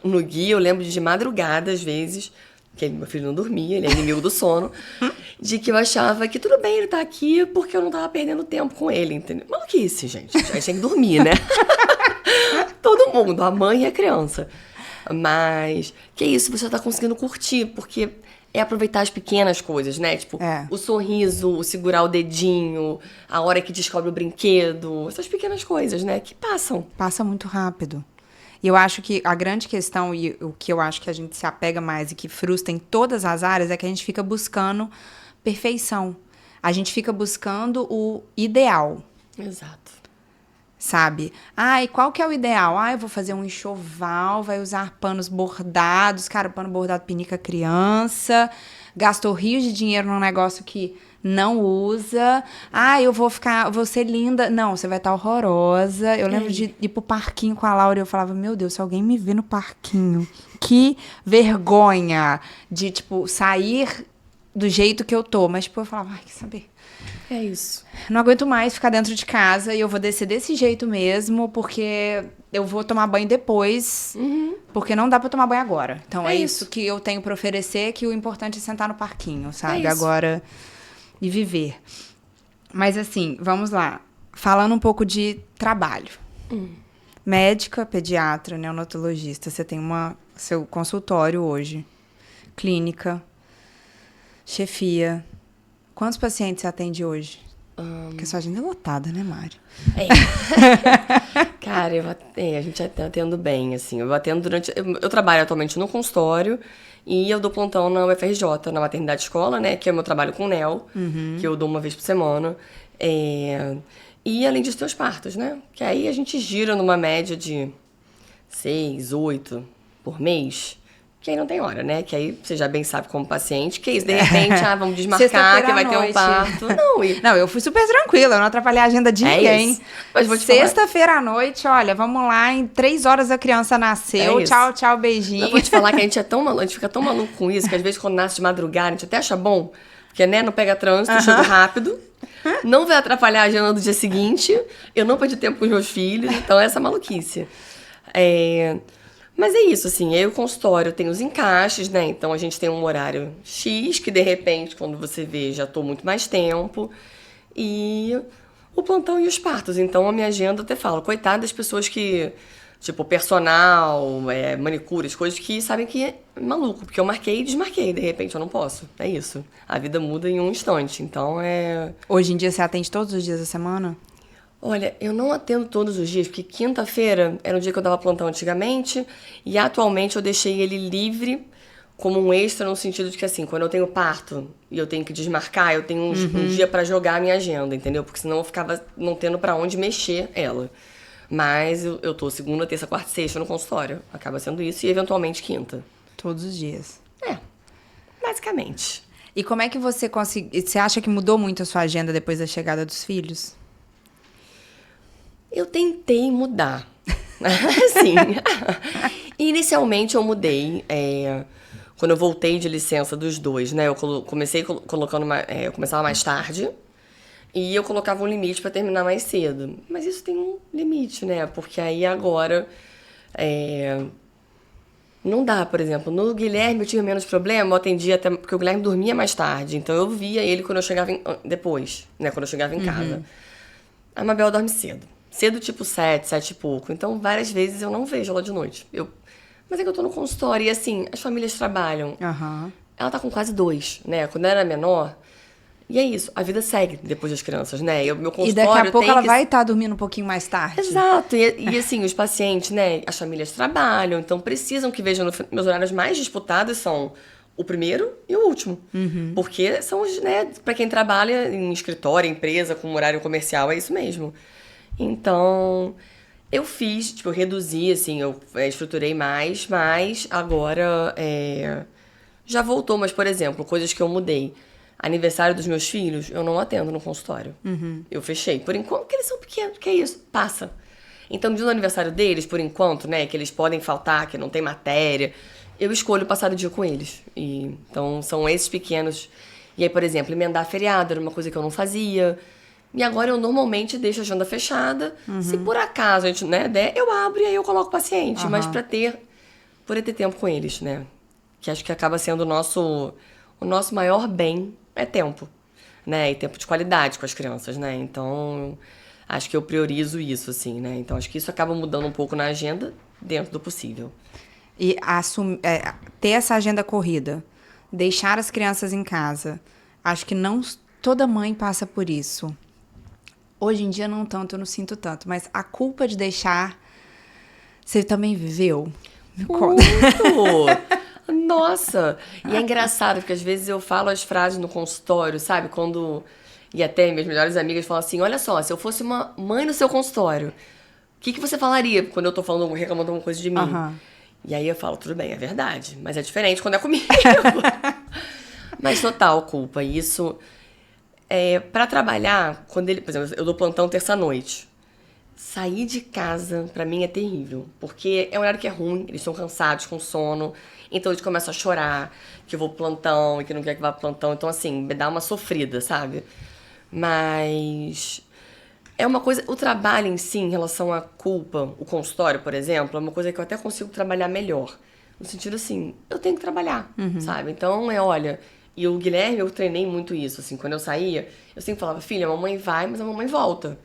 no guia, eu lembro de madrugada, às vezes, que meu filho não dormia, ele é inimigo do sono, de que eu achava que tudo bem ele tá aqui porque eu não tava perdendo tempo com ele, entendeu? Maluquice, gente. A gente tem que dormir, né? Todo mundo, a mãe e a criança. Mas, que isso, você tá conseguindo curtir, porque é aproveitar as pequenas coisas, né? Tipo, o sorriso, o segurar o dedinho, a hora que descobre o brinquedo, essas pequenas coisas, né? Que passam. Passa muito rápido. E eu acho que a grande questão, e o que eu acho que a gente se apega mais e que frustra em todas as áreas, é que a gente fica buscando perfeição. A gente fica buscando o ideal. Exato. Sabe? E qual que é o ideal? Eu vou fazer um enxoval, vai usar panos bordados. Cara, pano bordado pinica criança. Gastou rios de dinheiro num negócio que não usa. Eu vou ser linda. Não, você vai estar horrorosa. Eu lembro de ir pro parquinho com a Laura e eu falava, meu Deus, se alguém me vê no parquinho, que vergonha de, tipo, sair do jeito que eu tô. Mas, tipo, eu falava, quer saber? É isso. Não aguento mais ficar dentro de casa e eu vou descer desse jeito mesmo, porque eu vou tomar banho depois, porque não dá pra tomar banho agora. Então é isso que eu tenho pra oferecer, que o importante é sentar no parquinho, sabe? Agora, e viver. Mas assim, vamos lá. Falando um pouco de trabalho. Médica, pediatra, neonatologista, você tem seu consultório hoje. Clínica, chefia. Quantos pacientes você atende hoje? Porque a sua agenda é lotada, né, Mari? Cara, a gente atendo bem, assim. Eu atendo eu trabalho atualmente no consultório e eu dou plantão na UFRJ, na maternidade escola, né? Que é o meu trabalho com NEL, que eu dou uma vez por semana. E além disso, tem os partos, né? Que aí a gente gira numa média de 6, 8 por mês. Que aí não tem hora, né? Que aí você já bem sabe como paciente, que isso, de repente, vamos desmarcar, que vai ter um parto. Não, eu fui super tranquila, eu não atrapalhei a agenda de ninguém. Isso. Mas vou te Sexta-feira à noite, olha, vamos lá, em 3 horas a criança nasceu, tchau, tchau, beijinho. Eu vou te falar que a gente é tão maluco, a gente fica tão maluco com isso, que às vezes quando nasce de madrugada, a gente até acha bom, porque, né, não pega trânsito, chega rápido, não vai atrapalhar a agenda do dia seguinte, eu não perdi tempo com os meus filhos, então é essa maluquice. Mas é isso, assim, aí o consultório tem os encaixes, né? Então a gente tem um horário X, que de repente, quando você vê, já tô muito mais tempo. E o plantão e os partos. Então a minha agenda, eu até falo, coitada das pessoas que, tipo, personal, manicures, coisas que sabem que é maluco. Porque eu marquei e desmarquei, de repente eu não posso. É isso. A vida muda em um instante, então Hoje em dia você atende todos os dias da semana? Olha, eu não atendo todos os dias, porque quinta-feira era o dia que eu dava plantão antigamente, e atualmente eu deixei ele livre como um extra, no sentido de que, assim, quando eu tenho parto e eu tenho que desmarcar, eu tenho um dia pra jogar a minha agenda, entendeu? Porque senão eu ficava não tendo pra onde mexer ela. Mas eu tô segunda, terça, quarta e sexta no consultório. Acaba sendo isso, e eventualmente quinta. Todos os dias. Basicamente. E como é que você consegue... Você acha que mudou muito a sua agenda depois da chegada dos filhos? Eu tentei mudar. Sim. Inicialmente eu mudei. Quando eu voltei de licença dos dois, né? Eu comecei colocando eu começava mais tarde e eu colocava um limite para terminar mais cedo. Mas isso tem um limite, né? Porque aí agora não dá, por exemplo. No Guilherme eu tinha menos problema, eu atendia até porque o Guilherme dormia mais tarde. Então eu via ele quando eu chegava depois, né? Quando eu chegava em casa. A Mabel dorme cedo. Cedo, tipo 7 e pouco. Então, várias vezes eu não vejo ela de noite. Mas é que eu tô no consultório e, assim, as famílias trabalham. Ela tá com quase 2, né? Quando ela era menor. E é isso, a vida segue depois das crianças, né? Meu consultório e daqui a pouco ela vai estar dormindo um pouquinho mais tarde. Exato. E assim, os pacientes, né? As famílias trabalham, então precisam que vejam meus horários mais disputados são o primeiro e o último. Porque são os, né? Pra quem trabalha em escritório, empresa, com horário comercial, é isso mesmo. Então, eu fiz, tipo, eu reduzi, assim, eu estruturei mais, mas agora já voltou. Mas, por exemplo, coisas que eu mudei. Aniversário dos meus filhos, eu não atendo no consultório. Eu fechei. Por enquanto, porque eles são pequenos. Que é isso? Passa. Então, no dia do aniversário deles, por enquanto, né, que eles podem faltar, que não tem matéria, eu escolho passar o dia com eles. Então, são esses pequenos. E aí, por exemplo, emendar feriado era uma coisa que eu não fazia. E agora eu normalmente deixo a agenda fechada. Se por acaso a gente, né, der, eu abro e aí eu coloco o paciente. Mas poder ter tempo com eles, né? Que acho que acaba sendo o nosso maior bem é tempo, né? E tempo de qualidade com as crianças, né? Então, acho que eu priorizo isso, assim, né? Então, acho que isso acaba mudando um pouco na agenda dentro do possível. E ter essa agenda corrida, deixar as crianças em casa, acho que não toda mãe passa por isso. Hoje em dia não tanto, eu não sinto tanto, mas a culpa de deixar, você também viveu? Me conta. Muito! Nossa! E é engraçado, porque às vezes eu falo as frases no consultório, sabe? E até minhas melhores amigas falam assim, olha só, se eu fosse uma mãe no seu consultório, o que você falaria quando eu tô falando, reclamando alguma coisa de mim? E aí eu falo, tudo bem, é verdade, mas é diferente quando é comigo. Mas total culpa. Isso, pra trabalhar, por exemplo, eu dou plantão terça-noite. Sair de casa, pra mim, é terrível. Porque é um horário que é ruim, eles estão cansados, com sono. Então, eles começam a chorar, que eu vou pro plantão e que não quer que vá pro plantão. Então, assim, me dá uma sofrida, sabe? Mas é uma coisa... O trabalho em si, em relação à culpa, o consultório, por exemplo, é uma coisa que eu até consigo trabalhar melhor. No sentido, assim, eu tenho que trabalhar, sabe? Então, olha... E o Guilherme, eu treinei muito isso, assim. Quando eu saía, eu sempre falava, filha, a mamãe vai, mas a mamãe volta.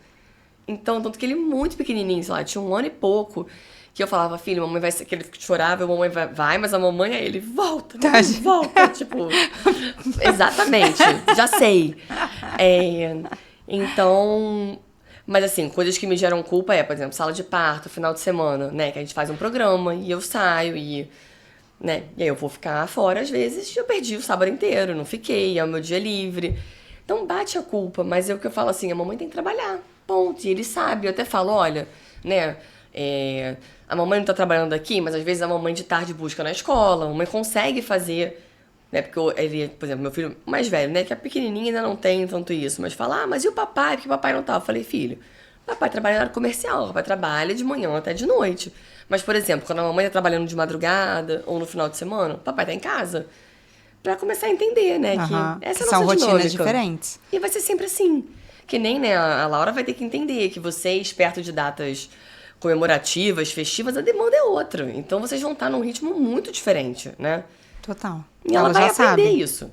Então, tanto que ele muito pequenininho, sei lá, tinha 1 ano e pouco, que eu falava, filho, mamãe vai ser, que ele chorava, a mamãe vai, mas a mamãe, aí ele volta, mamãe, volta, tipo, exatamente, já sei. Então, mas assim, coisas que me geram culpa por exemplo, sala de parto, final de semana, né, que a gente faz um programa e eu saio né, e aí eu vou ficar fora às vezes, eu perdi o sábado inteiro, não fiquei, é o meu dia livre. Então bate a culpa, mas é o que eu falo assim, a mamãe tem que trabalhar. Ponto. E ele sabe, eu até falo, olha, né, a mamãe não tá trabalhando aqui, mas às vezes a mamãe de tarde busca na escola, a mamãe consegue fazer, né, porque ele, por exemplo, meu filho mais velho, né, que é pequenininho ainda não tem tanto isso, mas fala, mas e o papai? Porque o papai não tá. Eu falei, filho, o papai trabalha na área comercial, o papai trabalha de manhã até de noite. Mas, por exemplo, quando a mamãe tá trabalhando de madrugada ou no final de semana, o papai tá em casa. Pra começar a entender, né, que essa é a nossa são rotinas dinâmica. diferentes. E vai ser sempre assim. Que nem, né, a Laura vai ter que entender que vocês, perto de datas comemorativas, festivas, a demanda é outra. Então vocês vão estar num ritmo muito diferente, né? Total. E ela vai aprender isso.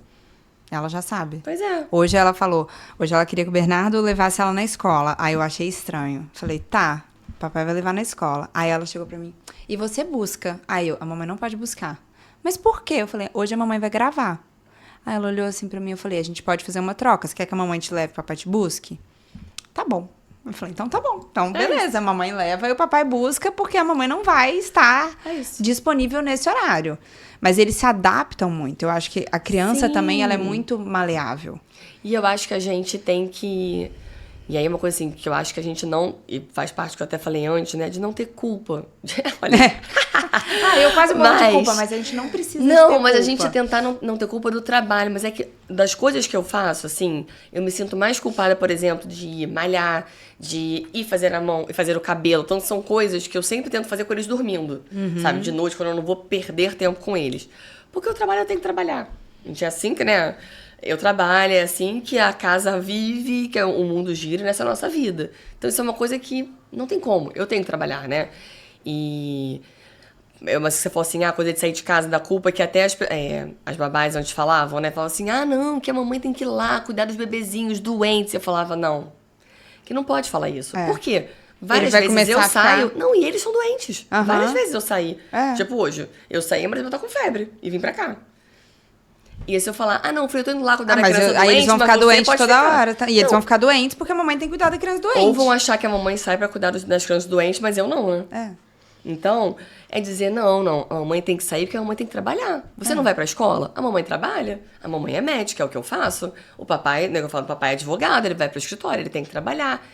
Ela já sabe. Pois é. Hoje ela queria que o Bernardo levasse ela na escola. Aí eu achei estranho. Falei, tá, papai vai levar na escola. Aí ela chegou pra mim, e você busca? Aí a mamãe não pode buscar. Mas por quê? Eu falei, hoje a mamãe vai gravar. Aí ela olhou assim pra mim, eu falei, a gente pode fazer uma troca, você quer que a mamãe te leve e o papai te busque? Tá bom. Eu falei, então tá bom. Então, beleza, a mamãe leva e o papai busca, porque a mamãe não vai estar disponível nesse horário. Mas eles se adaptam muito. Eu acho que a criança também, ela é muito maleável. E eu acho que a gente tem que... E aí uma coisa assim, que eu acho que a gente não... E faz parte do que eu até falei antes, né? De não ter culpa. Olha... eu quase morro de culpa, mas a gente não precisa ter Não, culpa. mas a gente tentar não ter culpa do trabalho. Mas é que das coisas que eu faço, assim, eu me sinto mais culpada, por exemplo, de ir malhar, de ir fazer a mão e fazer o cabelo. Então são coisas que eu sempre tento fazer com eles dormindo, sabe? De noite, quando eu não vou perder tempo com eles. Porque o trabalho eu tenho que trabalhar. A gente é assim que, né? Eu trabalho, é assim que a casa vive, que o mundo gira nessa nossa vida. Então isso é uma coisa que não tem como. Eu tenho que trabalhar, né? Mas se você for assim, a coisa de sair de casa da culpa, que até as babás antes falavam, né? Falavam assim, não, que a mamãe tem que ir lá cuidar dos bebezinhos doentes. Eu falava, não, que não pode falar isso. Por quê? Várias vezes eu saio... Não, e eles são doentes. Várias vezes eu saí. Tipo, hoje, eu saí, mas eu tô com febre. E vim pra cá. E aí se eu falar, não, filho, eu tô indo lá cuidar da criança doente, aí eles vão ficar doentes toda hora. E eles não. vão ficar doentes porque a mamãe tem que cuidar da criança doente. Ou vão achar que a mamãe sai pra cuidar das crianças doentes, mas eu não, né? Então, é dizer, não, a mamãe tem que sair porque a mamãe tem que trabalhar. Você não vai pra escola? A mamãe trabalha. A mamãe é médica, é o que eu faço. O papai, né, eu falo, o papai é advogado, ele vai pro escritório, ele tem que trabalhar.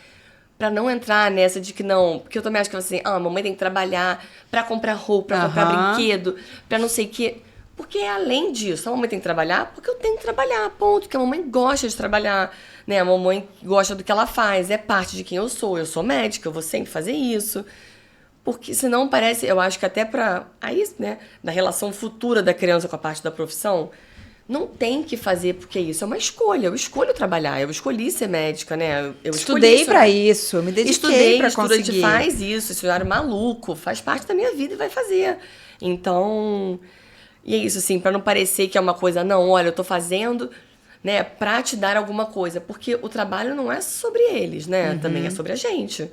Pra não entrar nessa de que não... Porque eu também acho que assim, a mamãe tem que trabalhar pra comprar roupa, pra comprar brinquedo, pra não sei o quê. Porque além disso, a mamãe tem que trabalhar porque eu tenho que trabalhar, ponto. Porque a mamãe gosta de trabalhar, né? A mamãe gosta do que ela faz, é parte de quem eu sou médica, eu vou sempre fazer isso. Porque senão parece, eu acho que até pra, aí, né, na relação futura da criança com a parte da profissão, não tem que fazer porque isso é uma escolha. Eu escolho trabalhar, eu escolhi ser médica, né? Eu Estudei pra né? isso, eu me dediquei pra conseguir. Faz isso, esse horário maluco, faz parte da minha vida e vai fazer. Então, e é isso, assim, pra não parecer que é uma coisa, não, olha, eu tô fazendo, né, pra te dar alguma coisa. Porque o trabalho não é sobre eles, né? Também é sobre a gente.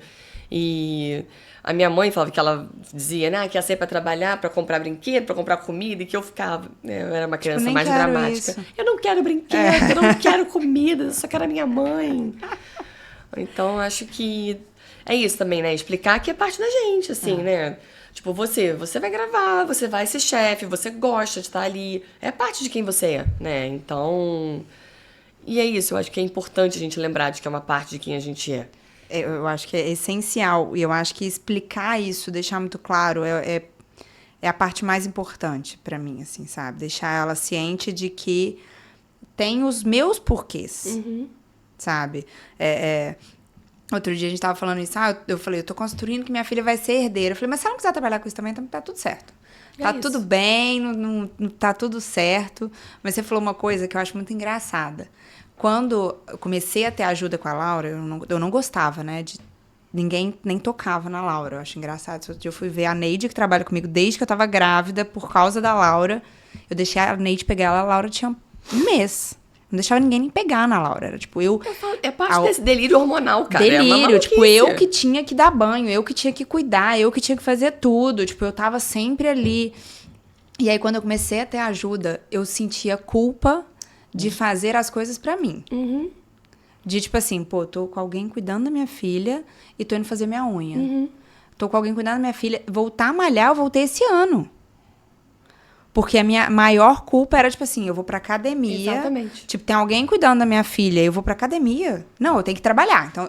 E a minha mãe falava que ela dizia, né, que ia sair pra trabalhar, pra comprar brinquedo, pra comprar comida, e que eu ficava, né, eu era uma criança nem mais quero dramática. isso. Eu não quero brinquedo, eu não quero comida, eu só quero a minha mãe. Então, acho que é isso também, né? Explicar que é parte da gente, assim, né? Tipo, você vai gravar, você vai ser chefe, você gosta de estar ali. É parte de quem você é, né? Então, e é isso, eu acho que é importante a gente lembrar de que é uma parte de quem a gente é. Eu acho que é essencial. E eu acho que explicar isso, deixar muito claro, é a parte mais importante pra mim, assim, sabe? Deixar ela ciente de que tem os meus porquês, sabe? Outro dia a gente tava falando isso, eu falei, eu tô construindo que minha filha vai ser herdeira. Eu falei, mas se ela não quiser trabalhar com isso também, então tá tudo certo. Tá tudo bem, não tá tudo certo. Mas você falou uma coisa que eu acho muito engraçada. Quando eu comecei a ter ajuda com a Laura, eu não gostava, né? Ninguém nem tocava na Laura. Eu acho engraçado. Outro dia eu fui ver a Neide, que trabalha comigo desde que eu tava grávida, por causa da Laura. Eu deixei a Neide pegar ela, a Laura tinha um mês. Não deixava ninguém nem pegar na Laura. Era tipo, É parte desse delírio hormonal, cara. Delírio, tipo, eu que tinha que dar banho, eu que tinha que cuidar, eu que tinha que fazer tudo. Tipo, eu tava sempre ali. E aí, quando eu comecei a ter ajuda, eu sentia culpa de fazer as coisas pra mim. De, tipo assim, pô, tô com alguém cuidando da minha filha e tô indo fazer minha unha. Tô com alguém cuidando da minha filha. Voltar a malhar, eu voltei esse ano. Porque a minha maior culpa era, tipo assim, eu vou pra academia. Exatamente. Tipo, tem alguém cuidando da minha filha, eu vou pra academia. Não, eu tenho que trabalhar. Então,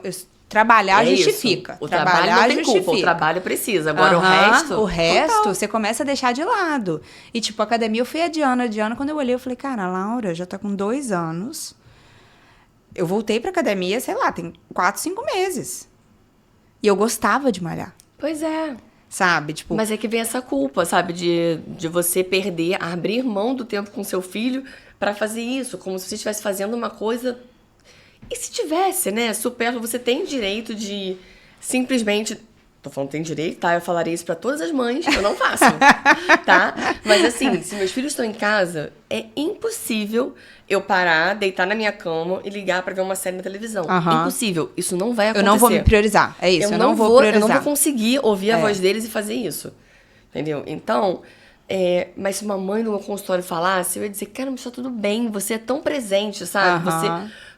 trabalhar justifica. Isso. O trabalho não tem culpa, o trabalho precisa. Agora, o resto... total. Você começa a deixar de lado. E, tipo, a academia, eu fui adiando. Quando eu olhei, eu falei, cara, a Laura já tá com 2 anos. Eu voltei pra academia, sei lá, tem 4, 5 meses. E eu gostava de malhar. Pois é. Sabe? Tipo, mas é que vem essa culpa, sabe? De você abrir mão do tempo com seu filho pra fazer isso. Como se você estivesse fazendo uma coisa... E se tivesse, né? Supérfluo, você tem direito de simplesmente... Tô falando que tem direito, tá? Eu falaria isso pra todas as mães, eu não faço, tá? Mas assim, se meus filhos estão em casa, é impossível eu parar, deitar na minha cama e ligar pra ver uma série na televisão. Impossível. Isso não vai acontecer. Eu não vou me priorizar. É isso, eu não vou priorizar. Eu não vou conseguir ouvir a voz deles e fazer isso. Entendeu? Então, mas se uma mãe no meu consultório falasse, eu ia dizer, cara, mas tá tudo bem, você é tão presente, sabe? Você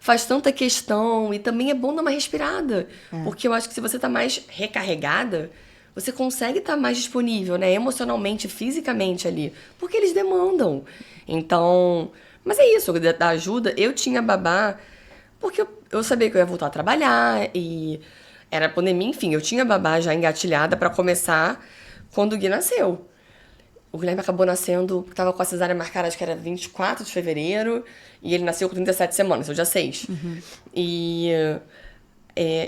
faz tanta questão e também é bom dar uma respirada. Porque eu acho que se você tá mais recarregada, você consegue estar mais disponível, né? Emocionalmente, fisicamente ali. Porque eles demandam. Então... Mas é isso, da ajuda, eu tinha babá porque eu sabia que eu ia voltar a trabalhar e era pandemia, enfim, eu tinha babá já engatilhada pra começar quando o Gui nasceu. O Guilherme acabou nascendo, tava com a cesárea marcada, acho que era 24 de fevereiro, e ele nasceu com 37 semanas, eu já 6. E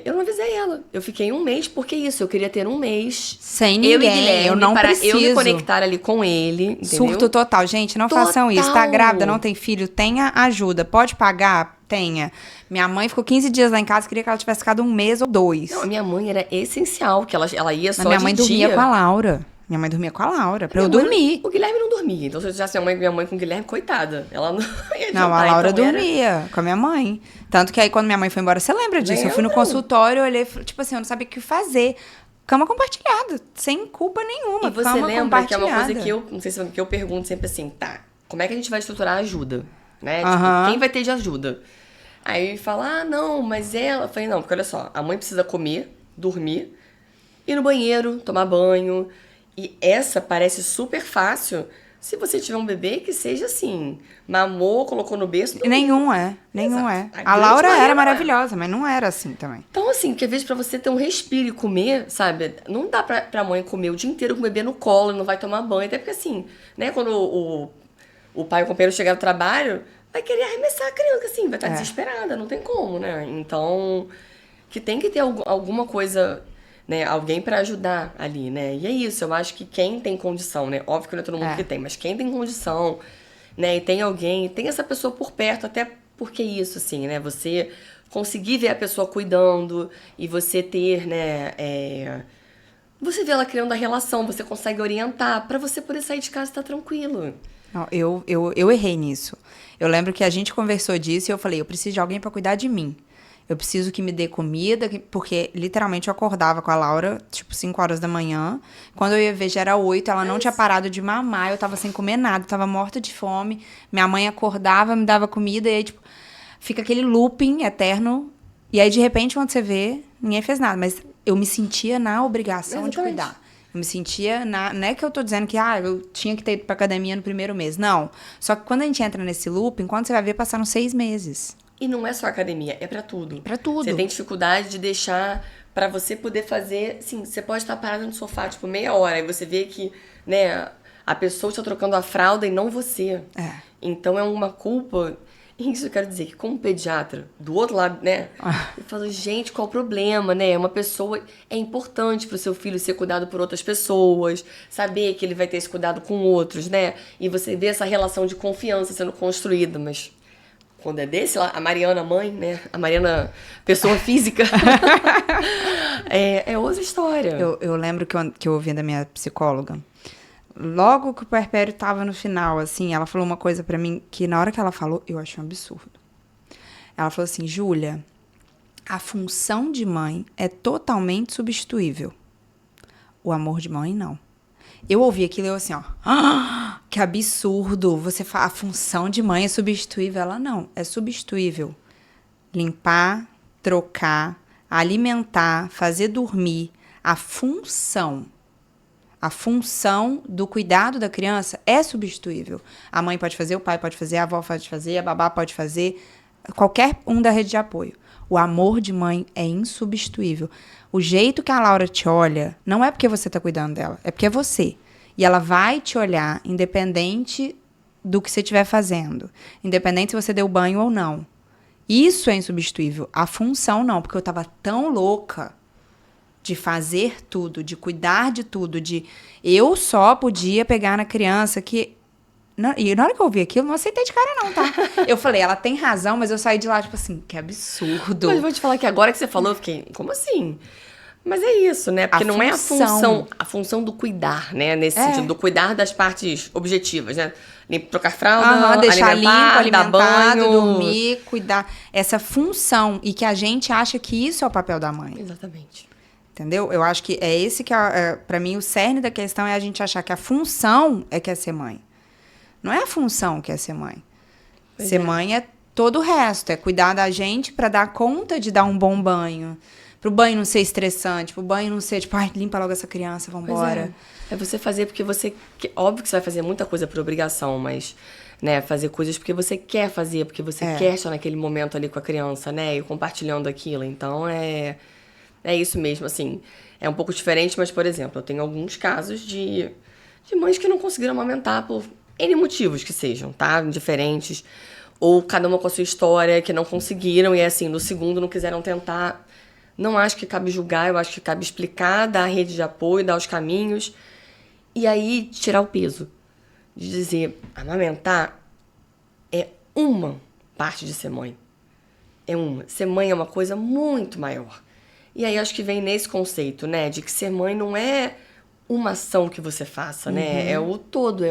eu não avisei ela. Eu fiquei 1 mês, porque isso, eu queria ter 1 mês. Sem ninguém, eu e Guilherme, eu não preciso. Eu me conectar ali com ele, entendeu? Surto total. Gente, não façam isso. Tá grávida, não tem filho, tenha ajuda. Pode pagar? Tenha. Minha mãe ficou 15 dias lá em casa, queria que ela tivesse ficado 1 mês ou 2. Não, a minha mãe era essencial, que ela ia só minha de mãe dia. dormia com a Laura. Minha mãe dormia com a Laura, pra eu dormir. O Guilherme não dormia. Então, se eu tivesse minha mãe com o Guilherme, coitada. Ela não ia adiantar. Não, a Laura então, dormia com a minha mãe. Tanto que aí, quando minha mãe foi embora, você lembra disso? Eu fui no consultório, eu olhei, tipo assim, eu não sabia o que fazer. Cama compartilhada, sem culpa nenhuma. E você cama lembra que é uma coisa que eu, não sei se que eu pergunto sempre assim, tá, como é que a gente vai estruturar a ajuda? Né? Tipo, quem vai ter de ajuda? Aí fala, não, mas ela... Eu falei, não, porque olha só, a mãe precisa comer, dormir, ir no banheiro, tomar banho. E essa parece super fácil se você tiver um bebê que seja assim, mamou, colocou no berço. Nenhum é. A Laura era maravilhosa, mas não era assim também. Então, assim, que às vezes pra você ter um respiro e comer, sabe? Não dá pra mãe comer o dia inteiro com o bebê no colo e não vai tomar banho. Até porque, assim, né, quando o pai, o companheiro chegar do trabalho, vai querer arremessar a criança, assim, vai estar desesperada, não tem como, né? Então, que tem que ter alguma coisa, né? Alguém pra ajudar ali, né? E é isso, eu acho que quem tem condição, né? Óbvio que não é todo mundo que tem, mas quem tem condição, né? E tem alguém, tem essa pessoa por perto, até porque isso, assim, né? Você conseguir ver a pessoa cuidando e você ter, né? Você vê ela criando a relação, você consegue orientar pra você poder sair de casa e estar tranquilo. Não, eu errei nisso. Eu lembro que a gente conversou disso e eu falei, eu preciso de alguém pra cuidar de mim. Eu preciso que me dê comida, porque literalmente eu acordava com a Laura, tipo, 5 horas da manhã. Quando eu ia ver, já era 8, ela não tinha parado de mamar, eu tava sem comer nada, tava morta de fome. Minha mãe acordava, me dava comida, e aí, tipo, fica aquele looping eterno. E aí, de repente, quando você vê, ninguém fez nada. Mas eu me sentia na obrigação de cuidar. Eu me sentia não é que eu tô dizendo que eu tinha que ter ido pra academia no primeiro mês. Não. Só que quando a gente entra nesse looping, quando você vai ver, passaram 6 meses. E não é só academia, é pra tudo. Pra tudo. Você tem dificuldade de deixar pra você poder fazer, sim, você pode estar parado no sofá, tipo, meia hora, e você vê que, né, a pessoa está trocando a fralda e não você. Então é uma culpa. Isso eu quero dizer que como pediatra, do outro lado, né, eu falo, gente, qual o problema, né? Uma pessoa é importante pro seu filho ser cuidado por outras pessoas, saber que ele vai ter esse cuidado com outros, né? E você vê essa relação de confiança sendo construída, mas quando é desse lá, a Mariana mãe, né? A Mariana pessoa física, é outra história. Eu lembro que eu ouvi da minha psicóloga. Logo que o puerpério tava no final, assim, ela falou uma coisa pra mim que na hora que ela falou, eu achei um absurdo. Ela falou assim, Júlia, a função de mãe é totalmente substituível. O amor de mãe, não. Eu ouvi aquilo e eu assim, ó, que absurdo, a função de mãe é substituível. Ela, não, é substituível. Limpar, trocar, alimentar, fazer dormir, a função do cuidado da criança é substituível. A mãe pode fazer, o pai pode fazer, a avó pode fazer, a babá pode fazer, qualquer um da rede de apoio. O amor de mãe é insubstituível. O jeito que a Laura te olha, não é porque você está cuidando dela, é porque é você. E ela vai te olhar independente do que você estiver fazendo. Independente se você deu banho ou não. Isso é insubstituível. A função não, porque eu estava tão louca de fazer tudo, de cuidar de tudo, eu só podia pegar na criança que... E na hora que eu ouvi aquilo, não aceitei de cara não, tá? Eu falei, ela tem razão, mas eu saí de lá, tipo assim, que absurdo. Mas vou te falar que agora que você falou, eu fiquei, como assim? Mas é isso, né? Porque não é a função do cuidar, né? Nesse sentido, do cuidar das partes objetivas, né? Trocar fralda, deixar limpo, dar banho, dormir, cuidar. Essa função, e que a gente acha que isso é o papel da mãe. Exatamente. Entendeu? Eu acho que é esse que, pra mim, o cerne da questão é a gente achar que a função é que é ser mãe. Não é a função que é ser mãe. Ser mãe é todo o resto. É cuidar da gente pra dar conta de dar um bom banho. Pro banho não ser estressante. Pro banho não ser, tipo, limpa logo essa criança, vambora. É você fazer porque você... Óbvio que você vai fazer muita coisa por obrigação, mas... né, fazer coisas porque você quer fazer, porque você quer estar naquele momento ali com a criança, né? E compartilhando aquilo. Então, é isso mesmo, assim. É um pouco diferente, mas, por exemplo, eu tenho alguns casos de mães que não conseguiram amamentar por N motivos que sejam, tá? Diferentes. Ou cada uma com a sua história, que não conseguiram e, assim, no segundo não quiseram tentar. Não acho que cabe julgar, eu acho que cabe explicar, dar a rede de apoio, dar os caminhos. E aí, tirar o peso. De dizer, amamentar é uma parte de ser mãe. É uma. Ser mãe é uma coisa muito maior. E aí, acho que vem nesse conceito, né? De que ser mãe não é uma ação que você faça, né? É o todo,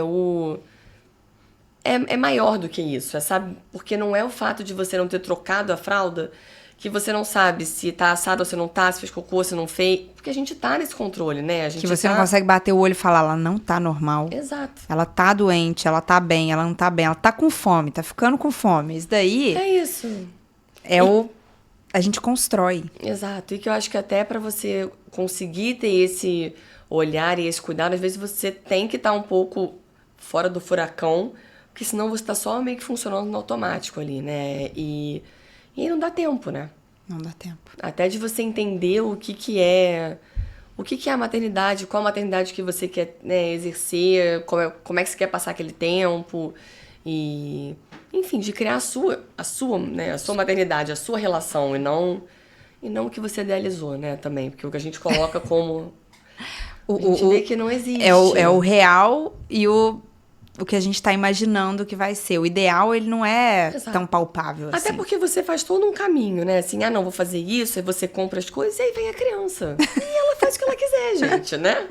é maior do que isso, sabe? Porque não é o fato de você não ter trocado a fralda que você não sabe se tá assado ou se não tá, se fez cocô, se não fez. Porque a gente tá nesse controle, né? Que você não consegue bater o olho e falar, ela não tá normal. Exato. Ela tá doente, ela tá bem, ela não tá bem, ela tá com fome, tá ficando com fome. Isso daí... É isso. A gente constrói. Exato. E que eu acho que até pra você conseguir ter esse olhar e esse cuidado, às vezes você tem que estar um pouco fora do furacão, porque senão você tá só meio que funcionando no automático ali, né? E aí não dá tempo, né? Não dá tempo. Até de você entender o que é a maternidade, qual a maternidade que você quer, né, exercer, como é que você quer passar aquele tempo. E, enfim, de criar né, a sua maternidade, a sua relação, e não o que você idealizou, né, também. Porque o que a gente coloca como... A gente vê que não existe. É o real e o que a gente tá imaginando que vai ser. O ideal, ele não é Exato. tão palpável assim. Até porque você faz todo um caminho, né? Assim, não, vou fazer isso, aí você compra as coisas, e aí vem a criança. E ela faz o que ela quiser, gente, né?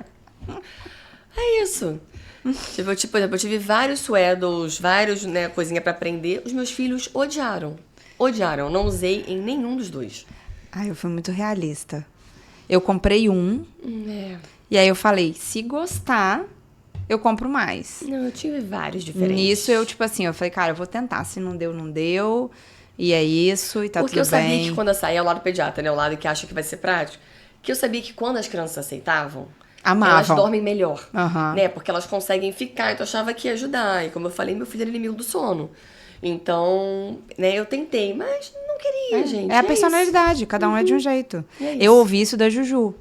É isso. Por exemplo, eu tive vários Swaddles, vários, né, coisinha pra aprender. Os meus filhos odiaram. Odiaram. Não usei em nenhum dos dois. Eu fui muito realista. Eu comprei um, e aí eu falei, se gostar, eu compro mais. Não, eu tive vários diferentes. Nisso, eu falei, cara, eu vou tentar. Se não deu, não deu. E é isso, e tá Porque tudo eu bem. sabia que quando eu saía, é o lado pediatra, né? O lado que acha que vai ser prático. Que eu sabia que quando as crianças aceitavam, Amavam. elas dormem melhor. Aham. Né? Porque elas conseguem ficar. Então eu achava que ia ajudar. E como eu falei, meu filho era inimigo do sono. Então, né, eu tentei, mas não queria, gente. É a personalidade, cada um é de um jeito. Eu ouvi isso da Juju.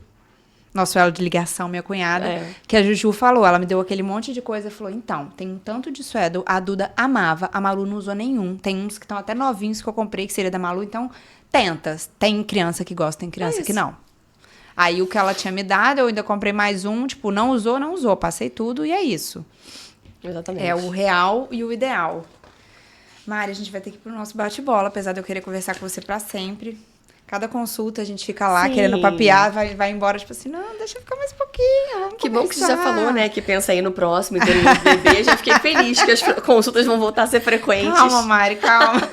Nosso elo de ligação, minha cunhada, que a Juju falou, ela me deu aquele monte de coisa e falou, então, tem um tanto de Swaddle, a Duda amava, a Malu não usou nenhum, tem uns que estão até novinhos que eu comprei, que seria da Malu, então, tenta. Tem criança que gosta, tem criança que não. Aí, o que ela tinha me dado, eu ainda comprei mais um, tipo, não usou, passei tudo e é isso. Exatamente. É o real e o ideal. Mari, a gente vai ter que ir pro nosso bate-bola, apesar de eu querer conversar com você pra sempre. Cada consulta a gente fica lá querendo papear, vai embora, tipo assim, não, deixa eu ficar mais um pouquinho, vamos Que bom que você conversar. já falou, né, que pensa aí no próximo e ter um bebê. Já fiquei feliz que as consultas vão voltar a ser frequentes. Calma, Mari, calma.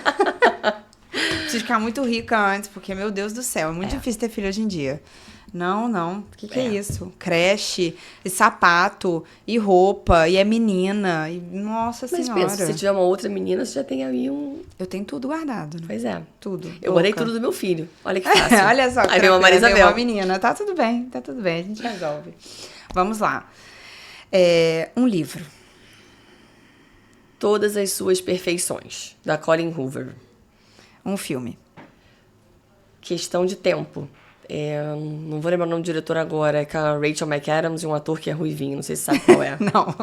Preciso ficar muito rica antes, porque, meu Deus do céu, é muito difícil ter filho hoje em dia. Não. O que é isso? Creche, e sapato, e roupa, e é menina, e nossa Mas senhora. pensa, se tiver uma outra menina, você já tem aí um... Eu tenho tudo guardado, né? Pois é. Tudo. Eu louca. guardei tudo do meu filho. Olha que fácil. Olha só, Aí veio uma Marisabel. veio uma menina. Tá tudo bem, a gente resolve. Vamos lá. Um livro. Todas as Suas Perfeições, da Colin Hoover. Um filme. Questão de Tempo. Não vou lembrar o nome do diretor agora. É com a Rachel McAdams e um ator que é ruivinho. Não sei se sabe qual é. Não.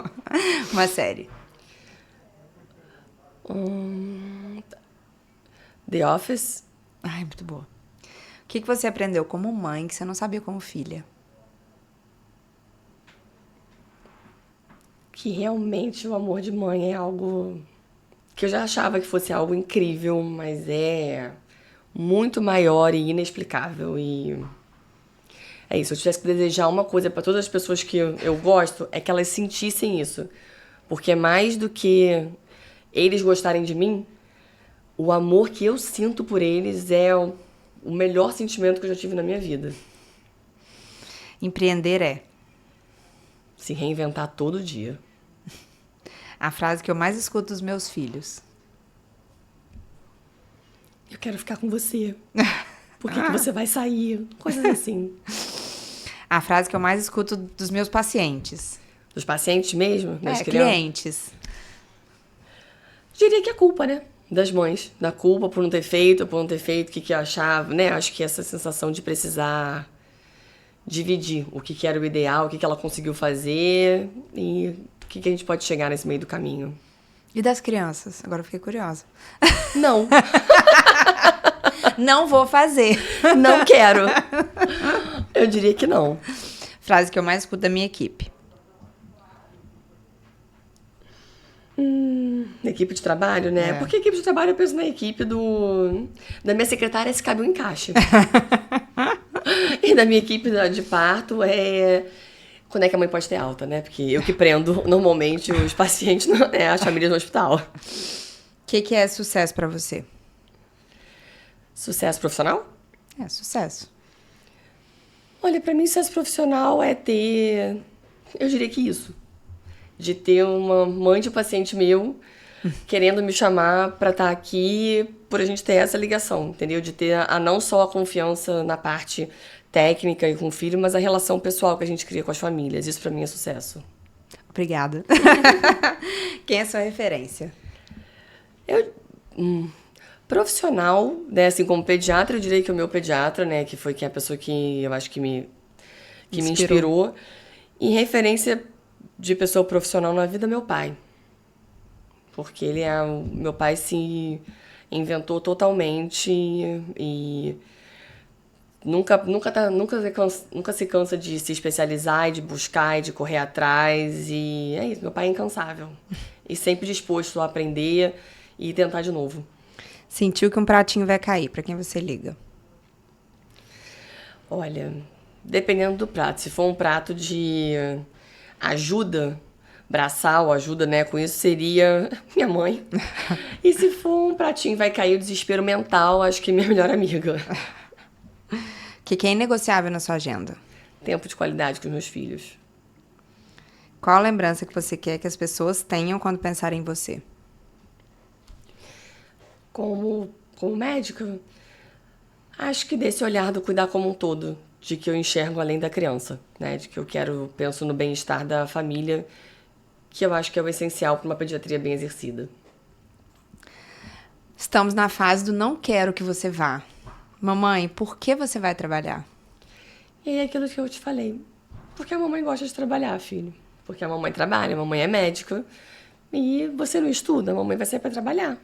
Uma série. The Office. Ai, muito boa. O que você aprendeu como mãe que você não sabia como filha? Que realmente o amor de mãe é algo que eu já achava que fosse algo incrível, mas é muito maior e inexplicável. E é isso, se eu tivesse que desejar uma coisa para todas as pessoas que eu gosto, é que elas sentissem isso. Porque mais do que eles gostarem de mim, o amor que eu sinto por eles é o melhor sentimento que eu já tive na minha vida. Empreender é Se reinventar todo dia. a frase que eu mais escuto dos meus filhos. Eu quero ficar com você. Por que você vai sair? Coisas assim. A frase que eu mais escuto dos meus pacientes. Dos pacientes mesmo? Das crianças? Clientes. Diria que é culpa, né? Das mães. Da culpa por não ter feito, o que eu achava, né? Acho que essa sensação de precisar dividir o que era o ideal, o que ela conseguiu fazer e o que a gente pode chegar nesse meio do caminho. E das crianças? Agora eu fiquei curiosa. Não. Não vou fazer. Não quero. Eu diria que não. Frase que eu mais escuto da minha equipe. Na equipe de trabalho, né? Porque equipe de trabalho eu penso na equipe da minha secretária se cabe um encaixe. E da minha equipe de parto quando é que a mãe pode ter alta, né? Porque eu que prendo normalmente os pacientes, as famílias no hospital. O que é sucesso pra você? Sucesso profissional? Sucesso. Olha, pra mim sucesso profissional é ter... Eu diria que isso. De ter uma mãe de paciente meu querendo me chamar pra estar aqui por a gente ter essa ligação, entendeu? De ter não só a confiança na parte técnica e com o filho, mas a relação pessoal que a gente cria com as famílias. Isso pra mim é sucesso. Obrigada. Quem é sua referência? Profissional, né? Assim, como pediatra, eu diria que o meu pediatra, né? Que foi a pessoa que eu acho que me inspirou. E referência de pessoa profissional na vida, meu pai. Porque meu pai se inventou totalmente e nunca se cansa de se especializar e de buscar e de correr atrás. E é isso, meu pai é incansável. E sempre disposto a aprender e tentar de novo. Sentiu que um pratinho vai cair, pra quem você liga? Olha, dependendo do prato. Se for um prato de ajuda, braçal, ajuda, né, com isso, seria minha mãe. E se for um pratinho vai cair o desespero mental, acho que minha melhor amiga. O que é inegociável na sua agenda? Tempo de qualidade com os meus filhos. Qual a lembrança que você quer que as pessoas tenham quando pensarem em você? Como médica, acho que desse olhar do cuidar como um todo, de que eu enxergo além da criança, né? De que penso no bem-estar da família, que eu acho que é o essencial para uma pediatria bem exercida. Estamos na fase do não quero que você vá. Mamãe, por que você vai trabalhar? E aí é aquilo que eu te falei. Porque a mamãe gosta de trabalhar, filho. Porque a mamãe trabalha, a mamãe é médica. E você não estuda, a mamãe vai sair para trabalhar.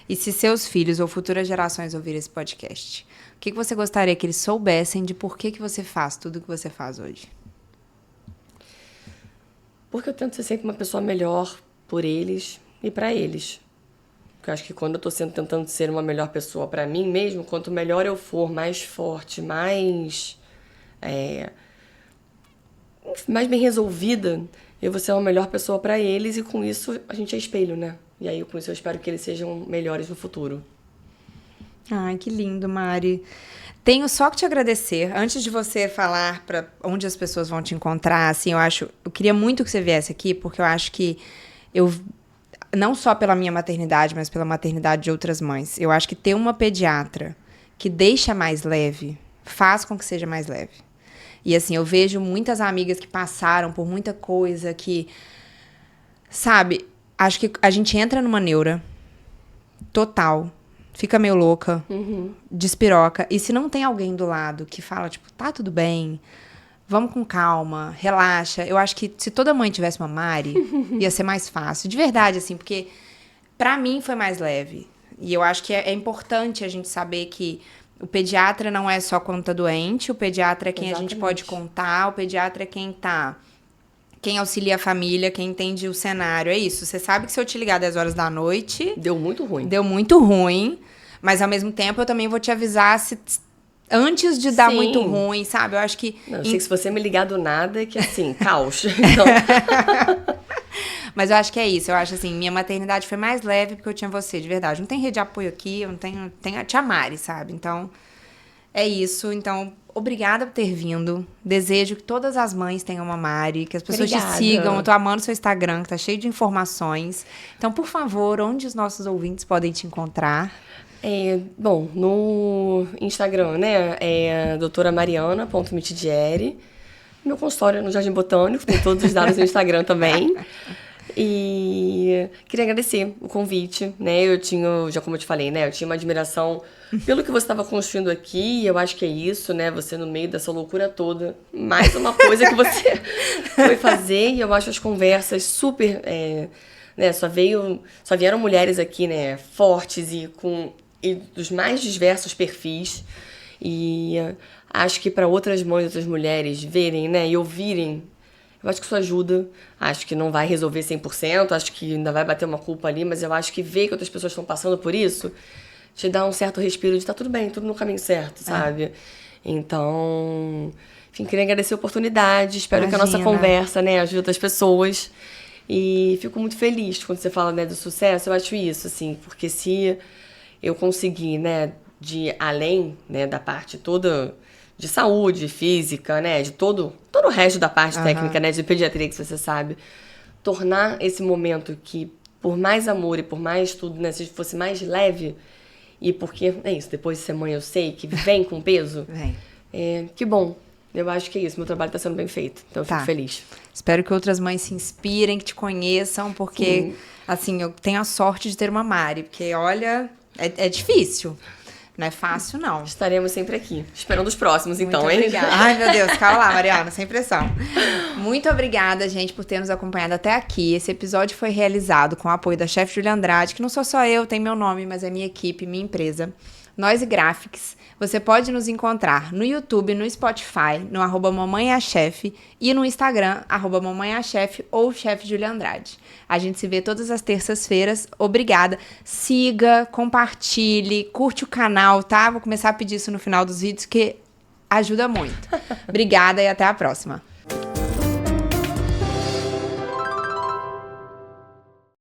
E se seus filhos ou futuras gerações ouvirem esse podcast, o que você gostaria que eles soubessem de por que você faz tudo o que você faz hoje? Porque eu tento ser sempre uma pessoa melhor por eles e para eles. Porque eu acho que quando eu tô tentando ser uma melhor pessoa para mim mesmo, quanto melhor eu for, mais forte, mais bem resolvida, eu vou ser uma melhor pessoa para eles e com isso a gente é espelho, né? E aí com isso eu espero que eles sejam melhores no futuro. Ai, que lindo, Mari. Tenho só que te agradecer. Antes de você falar para onde as pessoas vão te encontrar, assim, eu queria muito que você viesse aqui, porque eu acho que não só pela minha maternidade, mas pela maternidade de outras mães, eu acho que ter uma pediatra que deixa mais leve, faz com que seja mais leve. E assim, eu vejo muitas amigas que passaram por muita coisa que, sabe, acho que a gente entra numa neura total, fica meio louca, despiroca. E se não tem alguém do lado que fala, tipo, tá tudo bem, vamos com calma, relaxa. Eu acho que se toda mãe tivesse uma Mari, ia ser mais fácil. De verdade, assim, porque pra mim foi mais leve. E eu acho que é importante a gente saber que o pediatra não é só quando tá doente, o pediatra é quem Exatamente. A gente pode contar, o pediatra é quem auxilia a família, quem entende o cenário. É isso. Você sabe que se eu te ligar 10 horas da noite... Deu muito ruim. Mas, ao mesmo tempo, eu também vou te avisar antes de dar muito ruim, sabe? Eu acho que... Não, eu sei que se você me ligar do nada, que assim, caos. Então... Mas eu acho que é isso. Eu acho assim, minha maternidade foi mais leve porque eu tinha você, de verdade. Não tem rede de apoio aqui, eu não tenho a tia Mari, sabe? Então, é isso. Então, obrigada por ter vindo. Desejo que todas as mães tenham uma Mari, que as pessoas te sigam. Eu tô amando seu Instagram, que tá cheio de informações. Então, por favor, onde os nossos ouvintes podem te encontrar? Bom, no Instagram, né, é doutoramariana.mitidieri. Meu consultório é no Jardim Botânico, tem todos os dados no Instagram também. E queria agradecer o convite, né? Já como eu te falei, né? Eu tinha uma admiração pelo que você estava construindo aqui, e eu acho que é isso, né? Você no meio dessa loucura toda, mais uma coisa que você foi fazer, e eu acho as conversas super, né? Só vieram mulheres aqui, né? Fortes e dos mais diversos perfis, e acho que para outras mães, outras mulheres verem, né? E ouvirem, eu acho que isso ajuda. Acho que não vai resolver 100%, acho que ainda vai bater uma culpa ali, mas eu acho que ver que outras pessoas estão passando por isso te dá um certo respiro de tá tudo bem, tudo no caminho certo, sabe? Então, enfim, queria agradecer a oportunidade, espero que a nossa conversa, né, ajude outras pessoas. E fico muito feliz quando você fala, né, do sucesso, eu acho isso, assim, porque se eu conseguir, né, de além, né, da parte toda de saúde física, né, de todo o resto da parte técnica, né, de pediatria que você sabe, tornar esse momento que, por mais amor e por mais tudo, né, se fosse mais leve, e porque, é isso, depois de ser mãe eu sei que vem com peso, que bom, eu acho que é isso, meu trabalho está sendo bem feito, então eu fico feliz. Espero que outras mães se inspirem, que te conheçam, porque, assim, eu tenho a sorte de ter uma Mari, porque, olha, é difícil. Não é fácil, não. Estaremos sempre aqui, esperando os próximos, então, Muito hein? obrigada. Ai, meu Deus, calma lá, Mariana, sem pressão. Muito obrigada, gente, por ter nos acompanhado até aqui. Esse episódio foi realizado com o apoio da chefe Julia Andrade, que não sou só eu, tem meu nome, mas é minha equipe, minha empresa. Noise Graphics. Você pode nos encontrar no YouTube, no Spotify, no @mamãeachef e no Instagram, @mamãeachef ou Chef Julia Andrade. A gente se vê todas as terças-feiras. Obrigada. Siga, compartilhe, curte o canal, tá? Vou começar a pedir isso no final dos vídeos, que ajuda muito. Obrigada e até a próxima.